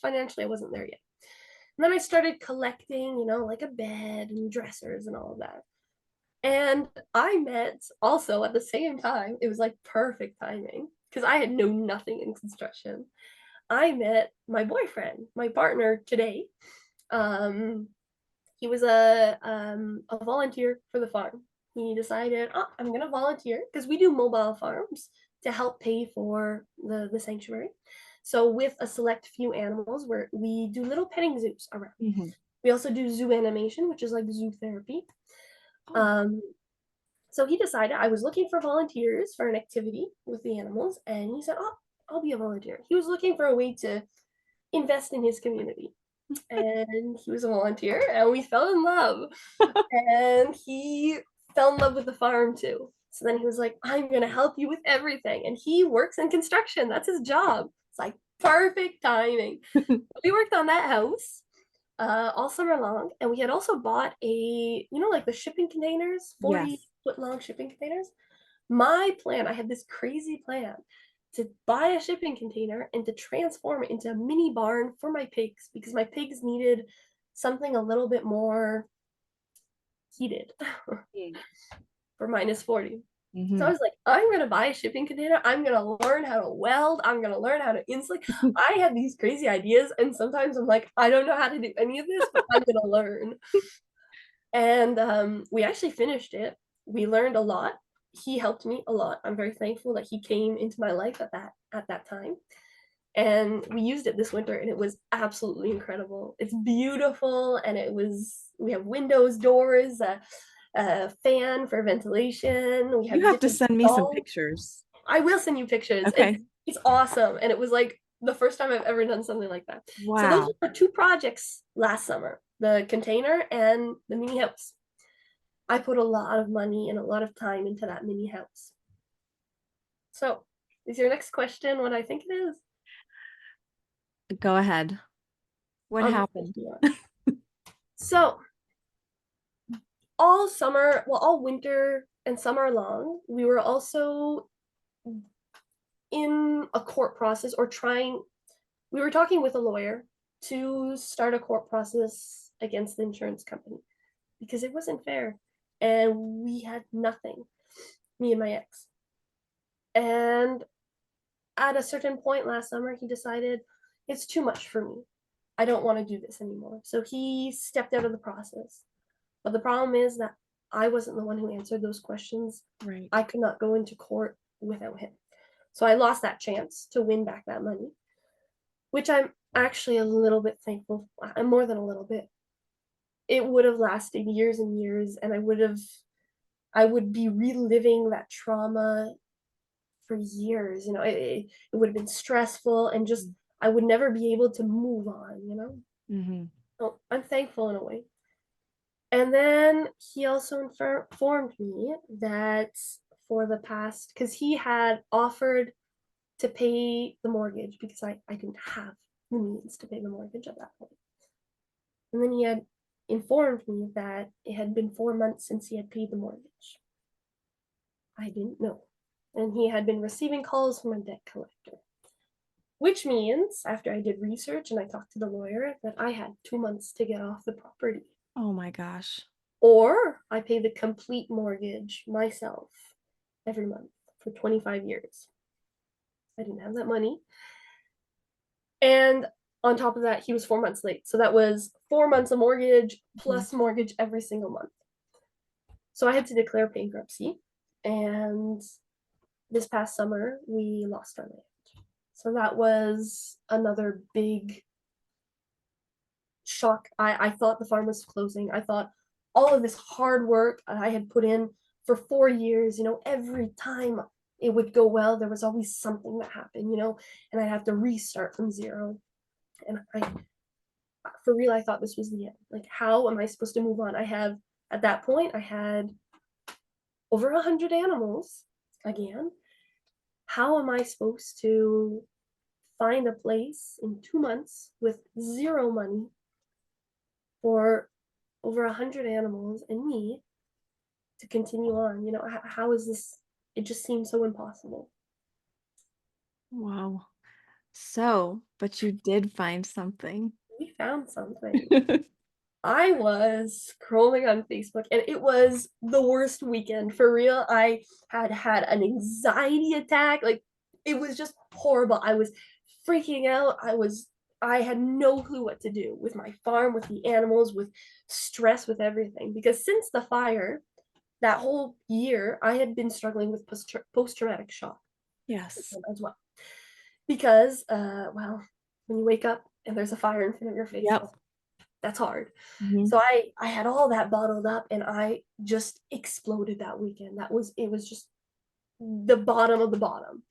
financially I wasn't there yet. And then I started collecting, like a bed and dressers and all of that. And I met also at the same time, it was like perfect timing because I had known nothing in construction. I met my boyfriend, my partner today. Um, he was a volunteer for the farm. He decided, oh, I'm going to volunteer because we do mobile farms to help pay for the sanctuary. So with a select few animals where we do little petting zoos around. Mhm. We also do zoo animation, which is like zoo therapy. Oh. Um, so he decided I was looking for volunteers for an activity with the animals, and he said, oh, I'll be a volunteer. He was looking for a way to invest in his community. And he was a volunteer, and we fell in love. And he fell in love with the farm too. So then he was like, I'm going to help you with everything. And he works in construction, that's his job. It's like perfect timing. We worked on that house all summer long. And we had also bought like the shipping containers, 40 Yes. foot long shipping containers. My plan, I had this crazy plan to buy a shipping container and to transform it into a mini barn for my pigs because my pigs needed something a little bit more heated for minus 40. So I Mm-hmm. was like, I'm going to buy a shipping container. I'm going to learn how to weld. I'm going to learn how to insulate. I had these crazy ideas. And sometimes I'm like, I don't know how to do any of this, but I'm going to learn. And we actually finished it. We learned a lot. He helped me a lot. I'm very thankful that he came into my life at that time. And we used it this winter and it was absolutely incredible. It's beautiful and we have windows, doors, a fan for ventilation. We You have have to different send me some stalls. pictures. I will send you pictures. It's Okay. it's awesome. And it was like the first time I've ever done something like that. So those Wow. were two projects last summer, the container and the mini house. I put a lot of money and a lot of time into that mini house. So is your next question what I think it is? Go ahead. What On the happened? 50 one. So all summer, well, all winter and summer long, we were also in a court process or we were talking with a lawyer to start a court process against the insurance company because it wasn't fair. And we had nothing, me and my ex. And at a certain point last summer, he decided it's too much for me. I don't want to do this anymore. So he stepped out of the process. But the problem is that I wasn't the one who answered those questions. Right. I could not go into court without him. So I lost that chance to win back that money, which I'm actually a little bit thankful. I'm more than a little bit. It would have lasted years and years, and I would be reliving that trauma for years. It would have been stressful and just I would never be able to move on. Mm-hmm. So I'm thankful in a way. And then he also informed me that for the past, because he had offered to pay the mortgage because I didn't have the means to pay the mortgage at that point. And then he had informed me that it had been 4 months since he had paid the mortgage. I didn't know. And he had been receiving calls from a debt collector, which means after I did research and I talked to the lawyer that I had 2 months to get off the property. Oh my gosh. Or I pay the complete mortgage myself every month for 25 years. I didn't have that money. And on top of that, he was 4 months late. So that was 4 months of mortgage Mhm. plus mortgage every single month. So I had to declare bankruptcy. And this past summer, we lost our land. So that was another big shock. I thought the farm was closing. I thought all of this hard work I had put in for 4 years, every time it would go well, there was always something that happened, and I'd have to restart from zero. And for real, I thought this was the end. Like, how am I supposed to move on? At that point, I had over 100 animals again. How am I supposed to find a place in 2 months with zero money for over 100 animals and me to continue on? How is this? It just seems so impossible. Wow. So, but you did find something. We found something. I was scrolling on Facebook and it was the worst weekend for real. I had an anxiety attack. Like, it was just horrible. I was freaking out. I had no clue what to do with my farm, with the animals, with stress, with everything. Because since the fire, that whole year, I had been struggling with post-traumatic shock Yes. as well. Because, well, when you wake up and there's a fire in front of your face, Yep. that's hard. Mhm. So I had all that bottled up and I just exploded that weekend. It was just the bottom of the bottom.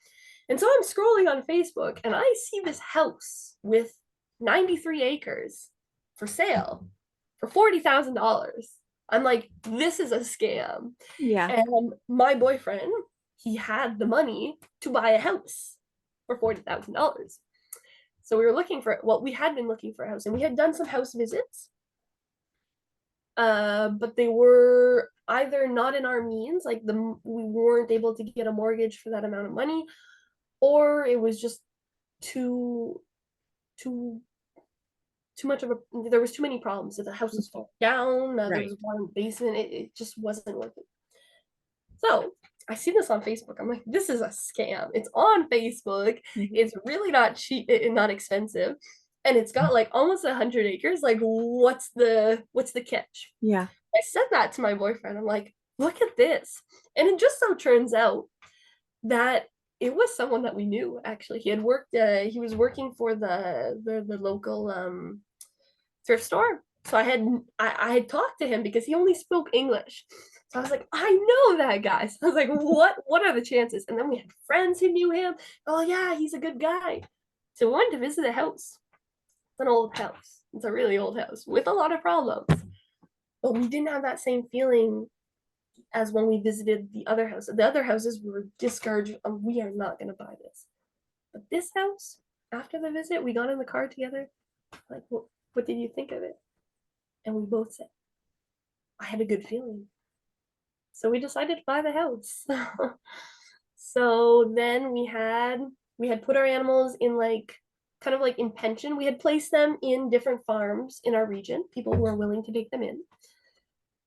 And so I'm scrolling on Facebook and I see this house with 93 acres for sale for $40,000. I'm like, this is a scam. Yeah. And my boyfriend, he had the money to buy a house for $40,000. So we had been looking for a house and we had done some house visits, but they were either not in our means, like we weren't able to get a mortgage for that amount of money, or it was just too too too much of a there was too many problems. So the house was falling down, there Right. was one basement, it just wasn't working. So I see this on Facebook. I'm like, this is a scam. It's on Facebook. Mhm. It's really not cheap, not expensive, and it's got like almost 100 acres. Like, what's the catch? Yeah. I said that to my boyfriend. I'm like, look at this. And it just so turns out that it was someone that we knew, actually. He was working for the local thrift store. So I had talked to him because he only spoke English. So I was like, I know that guy. So I was like, what are the chances? And then we had friends who knew him. Oh yeah, he's a good guy. So we went to visit the house. It's an old house. It's a really old house with a lot of problems. But we didn't have that same feeling as when we visited the other house. The other houses we were discouraged. We are not going to buy this. But this house, after the visit, we got in the car together. Like, what did you think of it? And we both said, I had a good feeling. So we decided to buy the house. So then we had put our animals in like kind of like in pension. We had placed them in different farms in our region, people who were willing to take them in.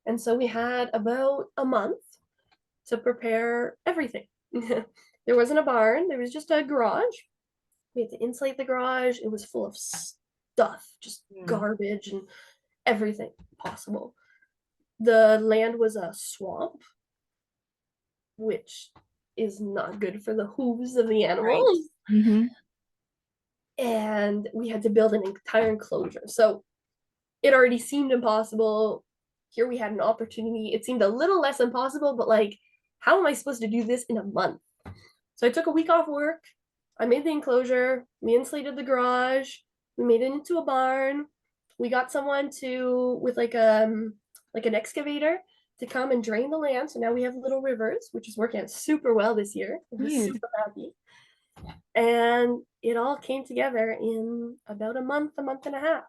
And so we had about a month to prepare everything. There wasn't a barn, there was just a garage. We had to insulate the garage. It was full of stuff, just Mm. garbage and everything possible. The land was a swamp, which is not good for the hooves of the Right. animals. Mhm. And we had to build an entire enclosure. So it already seemed impossible. Here we had an opportunity. It seemed a little less impossible, but like, how am I supposed to do this in a month? So I took a week off work. I made the enclosure. We insulated the garage. We made it into a barn. We got someone to with like an excavator to come and drain the land. So now we have little rivers, which is working out super well this year. We're Good. super happy. And it all came together in about a month and a half.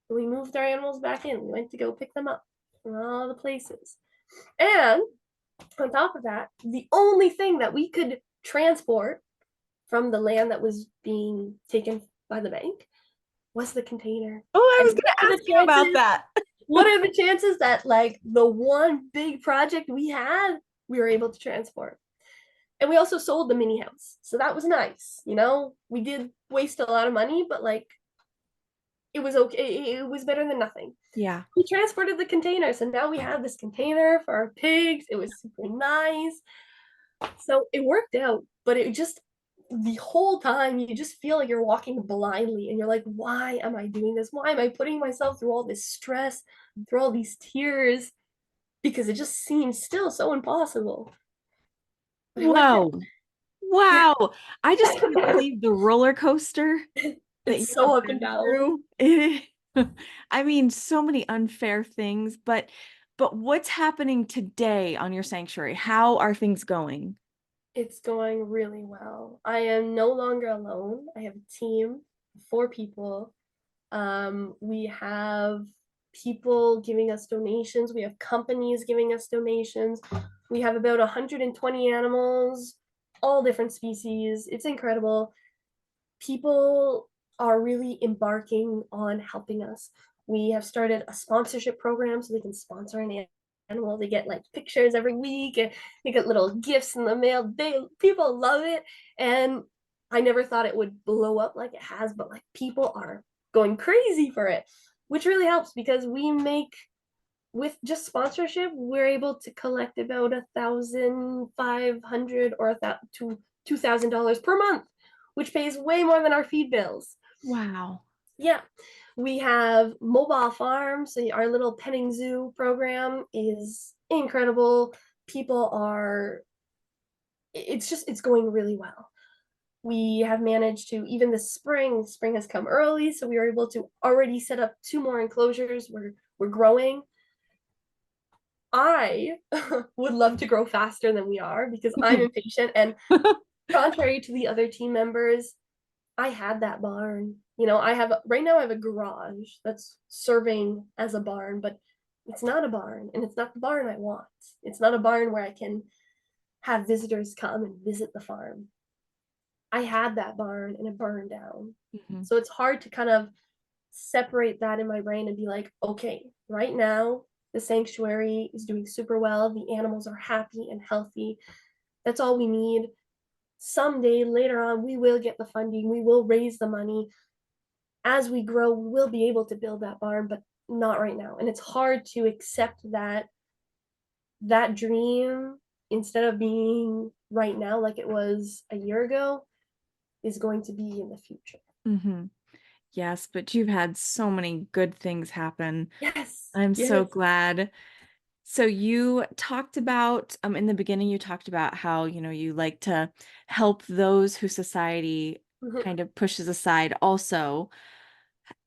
We moved our animals back in. We went to go pick them up from all the places. And on top of that, the only thing that we could transport from the land that was being taken by the bank was the container. Oh, I And was going to ask you about that. what are the chances that like the one big project we had, we were able to transport? And we also sold the mini house. So that was nice. You know, we did waste a lot of money, but like it was okay. It was better than nothing. Yeah. We transported the container. So now we have this container for our pigs. It was super nice. So it worked out, but it just, the whole time you just feel like you're walking blindly and you're like, why am I doing this? Why am I putting myself through all this stress, through all these tears? Because it just seems still so impossible. But it worked Whoa. out. Wow. I just can't believe the roller coaster that It's you have so up and been down. through. I mean, so many unfair things, but what's happening today on your sanctuary? How are things going? It's going really well. I am no longer alone. I have a team, 4 people. We have people giving us donations. We have companies giving us donations. We have about 120 animals, all different species. It's incredible. People are really embarking on helping us. We have started a sponsorship program so they can sponsor an animal. They get like pictures every week and they get little gifts in the mail. People love it. And I never thought it would blow up like it has, but like people are going crazy for it, which really helps because we make, with just sponsorship, we're able to collect about 1,500 or to $2,000 per month, which pays way more than our feed bills. Wow. Yeah, we have mobile farms. So our little petting zoo program is incredible. People are, it's going really well. We have managed to, even this spring has come early, so we were able to already set up 2 more enclosures. We're growing. I would love to grow faster than we are because I'm impatient. And contrary to the other team members, I had that barn. You know, right now I have a garage that's serving as a barn, but it's not a barn and it's not the barn I want. It's not a barn where I can have visitors come and visit the farm. I had that barn and it burned down. Mhm. So it's hard to kind of separate that in my brain and be like, okay, right now the sanctuary is doing super well. The animals are happy and healthy. That's all we need. Someday later on, we will get the funding, we will raise the money. As we grow, we will be able to build that barn, but not right now. And it's hard to accept that dream, instead of being right now like it was a year ago, is going to be in the future. Mhm. Yes, but you've had so many good things happen. Yes, I'm so yes. glad. So you talked about, in the beginning, you talked about how, you like to help those who society Mhm, kind of pushes aside also.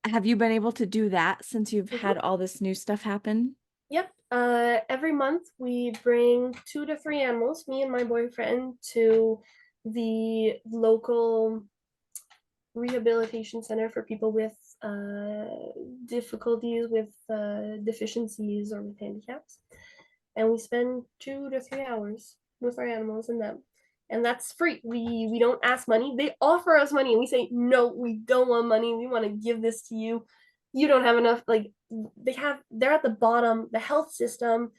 Have you been able to do that since you've had mhm. all this new stuff happen? Yep. Every month we bring 2 to 3 animals, me and my boyfriend, to the local rehabilitation center for people with difficulties with deficiencies or with handicaps. And we spend 2 to 3 hours with our animals and them. And that's free. We don't ask money. They offer us money and we say, no, we don't want money. We want to give this to you. You don't have enough. Like they're at the bottom. The health system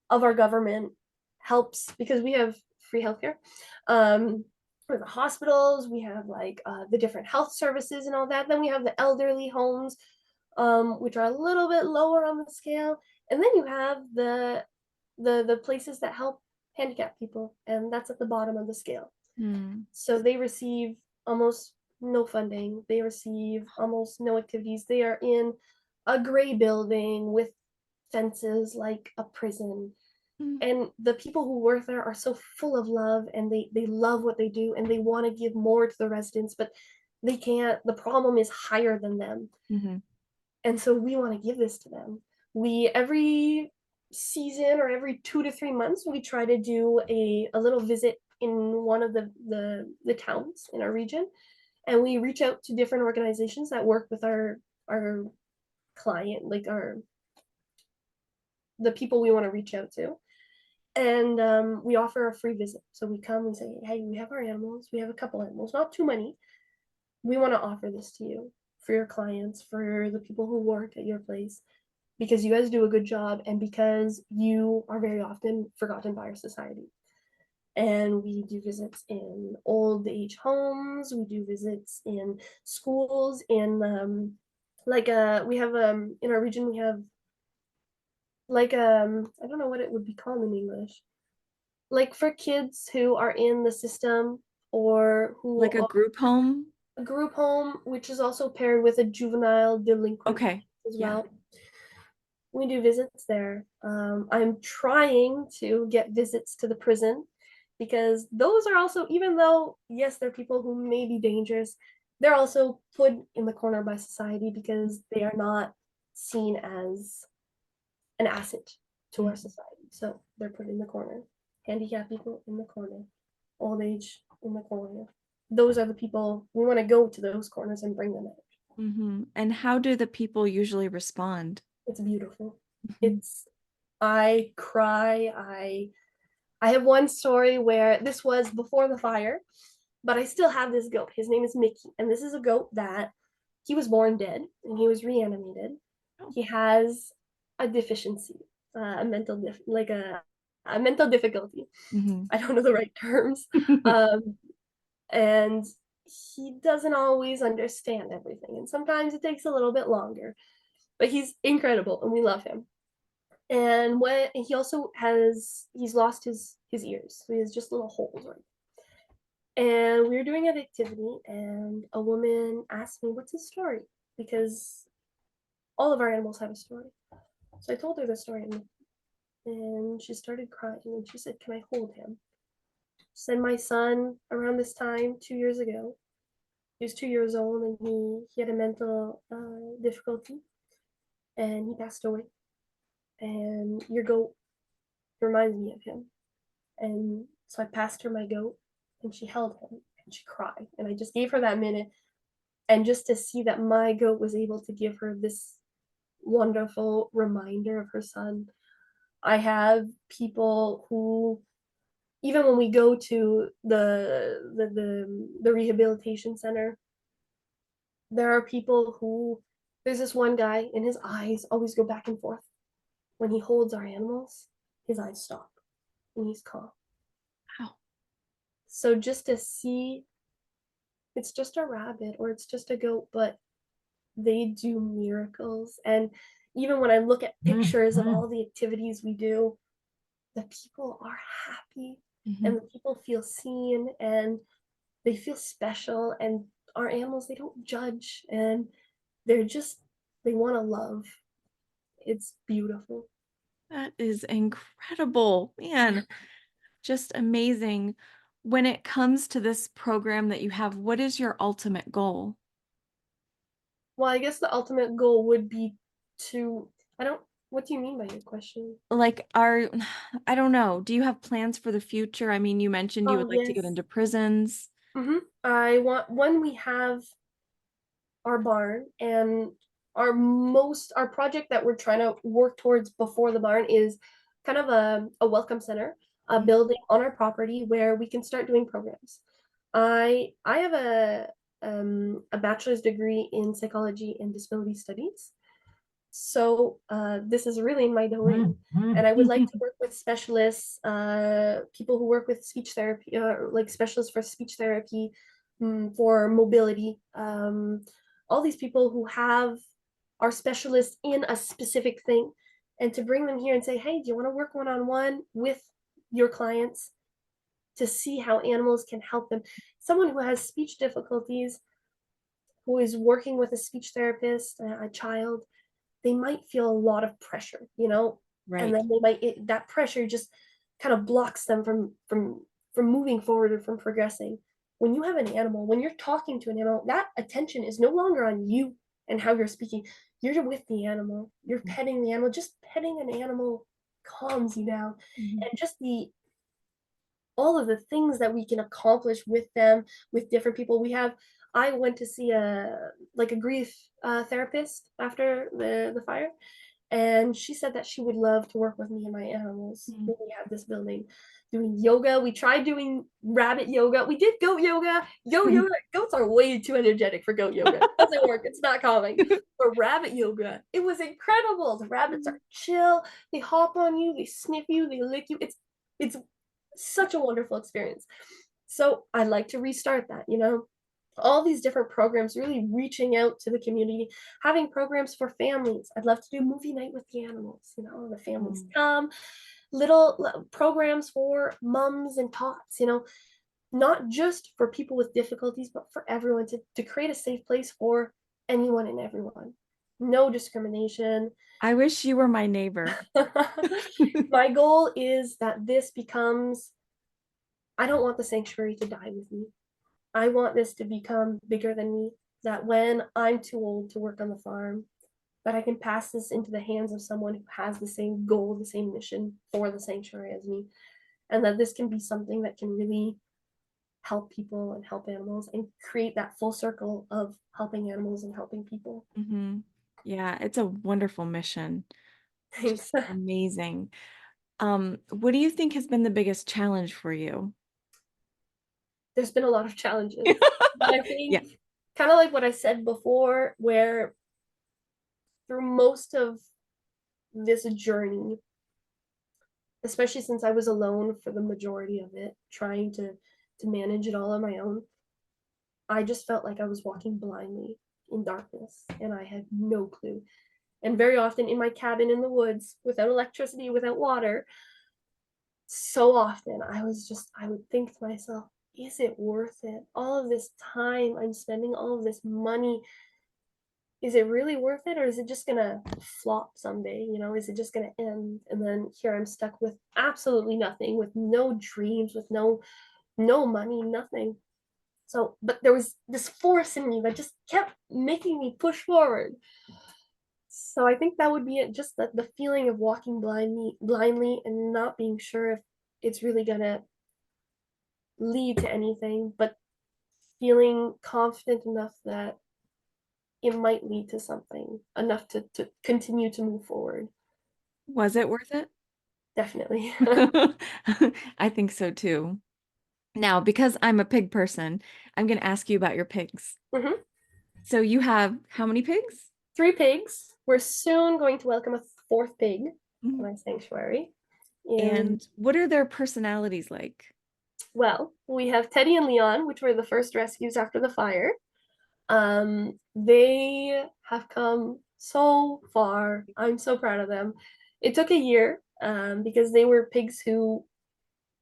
of our government helps because we have free healthcare. We have the hospitals, we have like the different health services and all that. Then we have the elderly homes, which are a little bit lower on the scale. And then you have the places that help handicapped people, and that's at the bottom of the scale. Hmm. So they receive almost no funding. They receive almost no activities. They are in a gray building with fences like a prison, Mm. and the people who work there are so full of love and they love what they do and they want to give more to the residents, but they can't. The problem is higher than them, Mhm. and so we want to give this to them. We, every season or every 2 to 3 months, we try to do a little visit in one of the towns in our region, and we reach out to different organizations that work with our client, like our the people we want to reach out to, and we offer a free visit. So we come and say, hey, we have our animals. We have a couple animals, not too many. We want to offer this to you for your clients, for the people who work at your place, because you guys do a good job and because you are very often forgotten by our society. And we do visits in old age homes. We do visits in schools. In we have in our region we have I don't know what it would be called in English, like for kids who are in the system or who Like a are group home? a group home, which is also paired with a juvenile delinquent Okay. as Yeah. well. We do visits there. I'm trying to get visits to the prison because those are also, even though, yes, they're people who may be dangerous, they're also put in the corner by society because they are not seen as an asset to our Mhm. society. So they're put in the corner. Handicapped people in the corner, old age in the corner. Those are the people we want to go to those corners and bring them out. And how do the people usually respond? It's beautiful. Mhm. It's I cry. I have one story where this was before the fire, but I still have this goat. His name is Mickey, and this is a goat that he was born dead and he was reanimated. Oh. He has a deficiency, a mental difficulty. Mhm. I don't know the right terms, um, and he doesn't always understand everything, and sometimes it takes a little bit longer. But he's incredible, and we love him. And when he also he's lost his ears, so he has just little holes right. And we were doing an activity, and a woman asked me, "What's his story?" Because all of our animals have a story. So I told her the story, and she started crying, and she said, "Can I hold him?" She said, "My son, around this time 2 years ago, he was 2 years old, and he had a mental difficulty, and he passed away. And your goat reminds me of him." And so I passed her my goat, and she held him and she cried. And I just gave her that minute. And just to see that my goat was able to give her this wonderful reminder of her son. I have people who, even when we go to the rehabilitation center, there are people who, there's this one guy, and his eyes always go back and forth. When he holds our animals, his eyes stop and he's calm. Wow. So just to see, it's just a rabbit or it's just a goat, but they do miracles. And even when I look at pictures of all the activities we do, the people are happy Mhm. and the people feel seen and they feel special. And our animals, they don't judge and they're just, they want to love. It's beautiful. That is incredible. Man, just amazing. When it comes to this program that you have, what is your ultimate goal? Well, I guess the ultimate goal would be to, I don't, what do you mean by your question? Like, are I don't know. Do you have plans for the future? I mean, you mentioned you Oh, would like to get yes. into prisons. I want, when we have our barn, and our project that we're trying to work towards before the barn is kind of a welcome center, a Mhm. building on our property where we can start doing programs. I have a bachelor's degree in psychology and disability studies. So this is really in my domain. And I would like to work with specialists, people who work with speech therapy, like specialists for speech therapy, for mobility. All these people who are specialists in a specific thing, and to bring them here and say, "Hey, do you want to work one-on-one with your clients to see how animals can help them?" Someone who has speech difficulties, who is working with a speech therapist, a child, they might feel a lot of pressure, and Right. then that pressure just kind of blocks them from moving forward or from progressing. When you have an animal, when you're talking to an animal, that attention is no longer on you and how you're speaking. You're with the animal. You're petting the animal. Just petting an animal calms you down, Mhm. and just the all of the things that we can accomplish with them, with different people. I went to see a grief therapist after the fire, and she said that she would love to work with me and my animals Mhm. when we have this building. Doing yoga, we tried doing rabbit yoga. We did goat yoga. Yoga, goats are way too energetic for goat yoga. It doesn't work. It's not calming. But rabbit yoga, it was incredible. The rabbits are chill. They hop on you. They sniff you. They lick you. It's such a wonderful experience. So I'd like to restart that, you know, all these different programs, really reaching out to the community, having programs for families. I'd love to do movie night with the animals, you know, the families Mm. come, programs for mums and tots, you know, not just for people with difficulties, but for everyone to create a safe place for anyone and everyone. No discrimination. I wish you were my neighbor. My goal is that this becomes, I don't want the sanctuary to die with me. I want this to become bigger than me, that when I'm too old to work on the farm, that I can pass this into the hands of someone who has the same goal, the same mission for the sanctuary as me, and that this can be something that can really help people and help animals and create that full circle of helping animals and helping people. Hmm. Yeah, it's a wonderful mission. Just Thanks. amazing. What do you think has been the biggest challenge for you? There's been a lot of challenges, but I Yeah. think kind of like what I said before, where through most of this journey, especially since I was alone for the majority of it, trying to manage it all on my own, I just felt like I was walking blindly in darkness and I had no clue. And very often in my cabin in the woods, without electricity, without water, so often I would think to myself, is it worth it? All of this time I'm spending, all of this money, is it really worth it, or is it just gonna flop someday? You know, is it just gonna end? And then here I'm stuck with absolutely nothing, with no dreams, with no money, nothing. So, but there was this force in me that just kept making me push forward. So I think that would be it, just the feeling of walking blindly and not being sure if it's really gonna lead to anything, but feeling confident enough that it might lead to something enough to continue to move forward. Was it worth it? Definitely. I think so too. Now, because I'm a pig person, I'm going to ask you about your pigs. Hmm. So you have how many pigs? 3 pigs. We're soon going to welcome a fourth pig in Mhm. our sanctuary. And And what are their personalities like? well, we have Teddy and Leon, which were the first rescues after the fire. They have come so far. I'm so proud of them. It took a year, because they were pigs who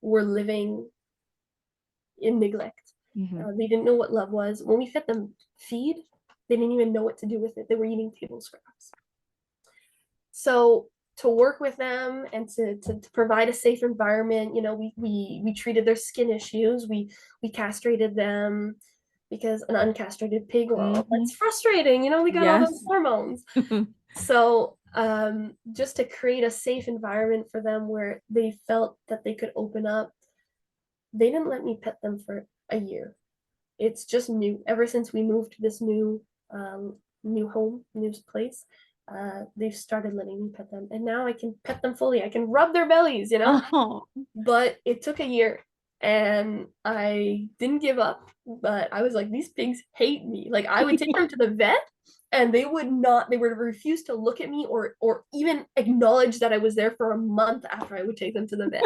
were living in neglect. Hmm. They didn't know what love was. When we fed them feed, they didn't even know what to do with it. They were eating table scraps. So to work with them and to provide a safe environment, you know, we treated their skin issues. We castrated them because an uncastrated pig, well, Hmm. that's frustrating. You know, they got all those Yes. hormones. So just to create a safe environment for them where they felt that they could open up, they didn't let me pet them for a year. It's just new. Ever since we moved to this new home, new place, they've started letting me pet them, and now I can pet them fully. I can rub their bellies, you know. Oh. But it took a year, and I didn't give up. But I was like, these pigs hate me. Like I would take them to the vet, and they would not. They would refuse to look at me or even acknowledge that I was there for a month after I would take them to the vet.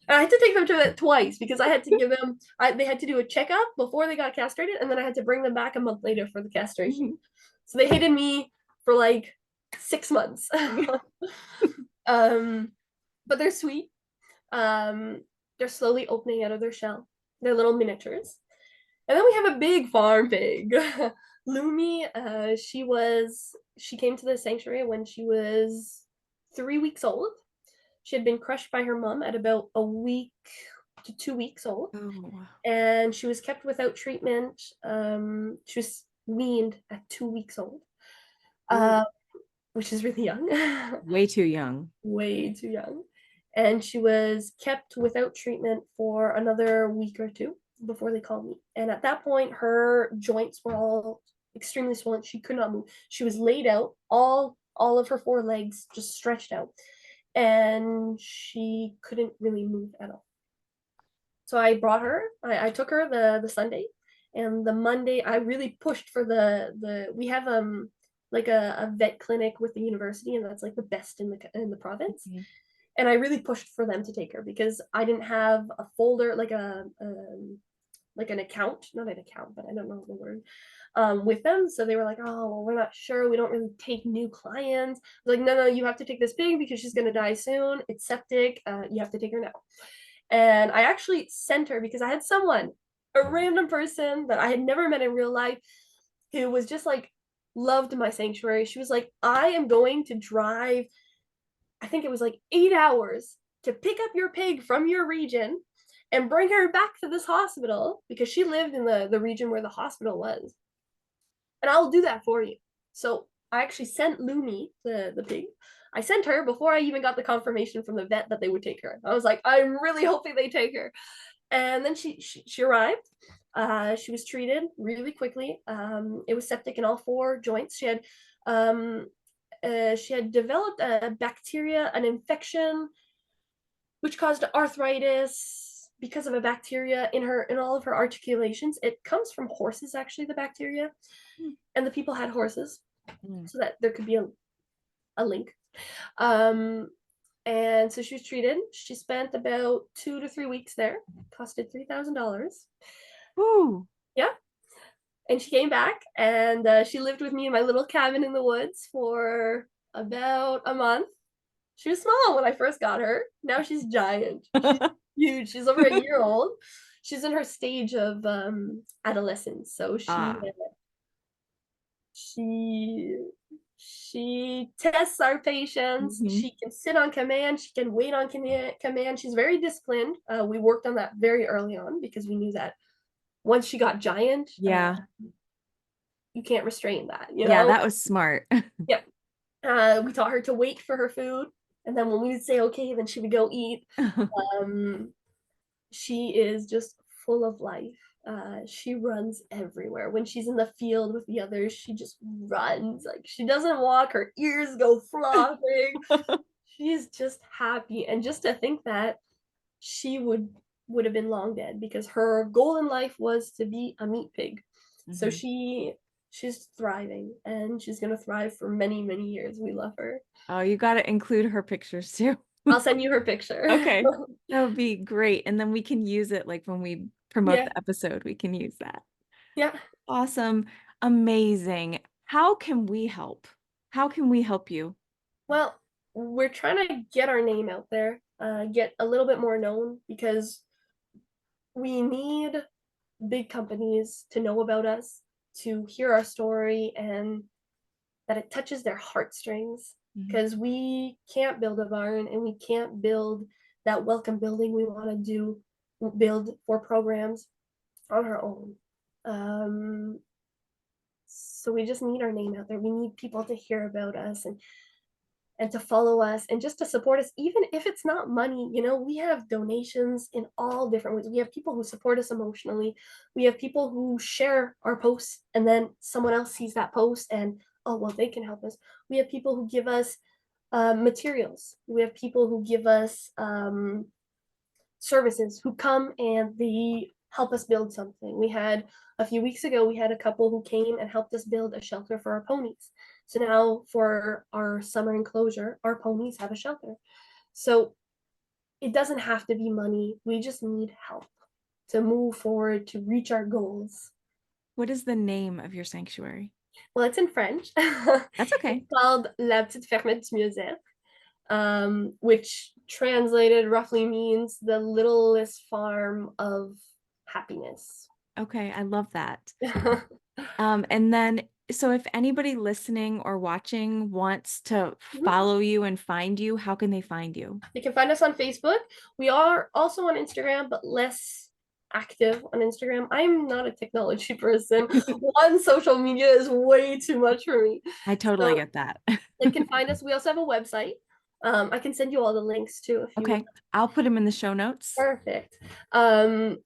And I had to take them to that twice because I had to give them, they had to do a checkup before they got castrated, and then I had to bring them back a month later for the castration. So they hated me for like 6 months. um, but they're sweet. Um, they're slowly opening out of their shell. They're little miniatures. And then we have a big farm pig. Lumi, she came to the sanctuary when she was 3 weeks old. She had been crushed by her mom at about a week to 2 weeks old, Oh. and she was kept without treatment. She was weaned at 2 weeks old, Ooh, uh, which is really young, way too young. way too young. And she was kept without treatment for another week or two before they called me. And at that point, her joints were all extremely swollen. She could not move. She was laid out, all of her 4 legs just stretched out, and she couldn't really move at all. So I brought her. I took her the Sunday, and the Monday I really pushed for the we have like a vet clinic with the university, and that's like the best in the province. Mhm. And I really pushed for them to take her because I didn't have a folder, like an account, not an account, but I don't know the word, with them. So they were like, oh, well, we're not sure. We don't really take new clients. I was like, no, no, you have to take this pig because she's going to die soon. It's septic. You have to take her now. And I actually sent her because I had someone, a random person that I had never met in real life, who was just like, loved my sanctuary. She was like, I am going to drive, I think it was like 8 hours to pick up your pig from your region and bring her back to this hospital because she lived in the region where the hospital was. And I'll do that for you. So I actually sent Lumi, the pig. I sent her before I even got the confirmation from the vet that they would take her. I was like, I'm really hoping they take her. And then she arrived. She was treated really quickly. It was septic in all four joints. She had developed a bacteria, an infection, which caused arthritis because of a bacteria in all of her articulations. It comes from horses, actually, the bacteria, and the people had horses, Mm. so that there could be a link. Um, and so she was treated. She spent about 2 to 3 weeks there. Costed $3,000. Ooh. Yeah, and she came back and she lived with me in my little cabin in the woods for about a month. She was small when I first got her. Now she's giant. She's huge. She's over a year old. She's in her stage of adolescence, so Ah. she she tests our patients. Mhm. She can sit on command. She can wait on command. She's very disciplined. We worked on that very early on because we knew that once she got giant, Yeah. you can't restrain that, you Yeah, know? that was smart. Yeah. We taught her to wait for her food. And then when we would say okay, then she would go eat. Um, she is just full of life. She runs everywhere. When she's in the field with the others, she just runs. Like she doesn't walk, her ears go flopping. She's just happy. And just to think that she would have been long dead because her goal in life was to be a meat pig. So Mhm. she's thriving and she's gonna thrive for many, many years. We love her. Oh, you gotta include her pictures too. I'll send you her picture. Okay. That would be great. And then we can use it like when we promote Yeah, the episode, we can use that. yeah. Awesome. Amazing. How can we help? How can we help you? Well, we're trying to get our name out there, get a little bit more known because we need big companies to know about us, to hear our story, and that it touches their heartstrings. Mhm. Because we can't build a barn and we can't build that welcome building we want to build for programs on our own. So we just need our name out there. We need people to hear about us and to follow us and just to support us, even if it's not money. We have donations in all different ways. We have people who support us emotionally. We have people who share our posts and then someone else sees that post and, oh, well, they can help us. We have people who give us materials. We have people who give us services, who come and they help us build something. We had a few weeks ago, we had a couple who came and helped us build a shelter for our ponies. So now for our summer enclosure, our ponies have a shelter. So it doesn't have to be money. We just need help to move forward, to reach our goals. What is the name of your sanctuary? Well, it's in French. That's It's okay. called La Petite Ferme du Mieux-être, which translated roughly means the littlest farm of happiness. Okay, I love that. And then, so if anybody listening or watching wants to follow you and find you, how can they find you? You can find us on Facebook. We are also on Instagram, but less active on Instagram. I'm not a technology person. One, social media is way too much for me. I totally So get that. they can find us. We also have a website. I can send you all the links too if you would. Okay, I'll put them in the show notes. Perfect. And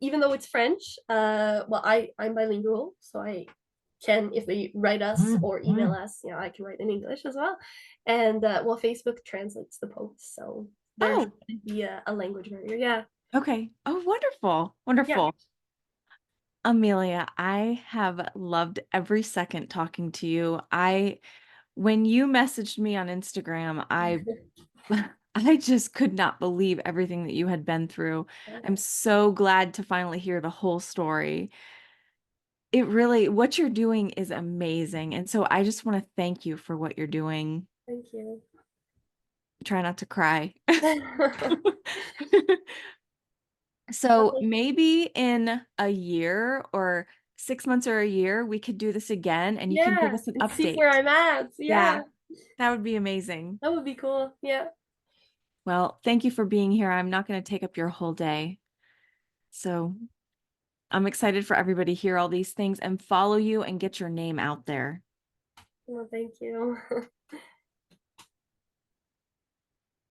even though it's French, well, I'm bilingual, so I can, if they write us or email us, I can write in English as well. And well, Facebook translates the posts, so there Oh, shouldn't be a language barrier. Yeah, okay. Oh, wonderful. yeah. Wonderful. Amelia, I have loved every second talking to you. When you messaged me on Instagram, I I just could not believe everything that you had been through. I'm so glad to finally hear the whole story. It really, what you're doing is amazing. And so I just want to thank you for what you're doing. Thank you. Try not to cry. Well, So maybe in a year or 6 months or a year, we could do this again and you can give yeah, us an and see where update. I'm at. Yeah, Yeah, that would be amazing. that would be cool. Yeah. Well, thank you for being here. I'm not going to take up your whole day. So I'm excited for everybody to hear all these things and follow you and get your name out there. Well, thank you.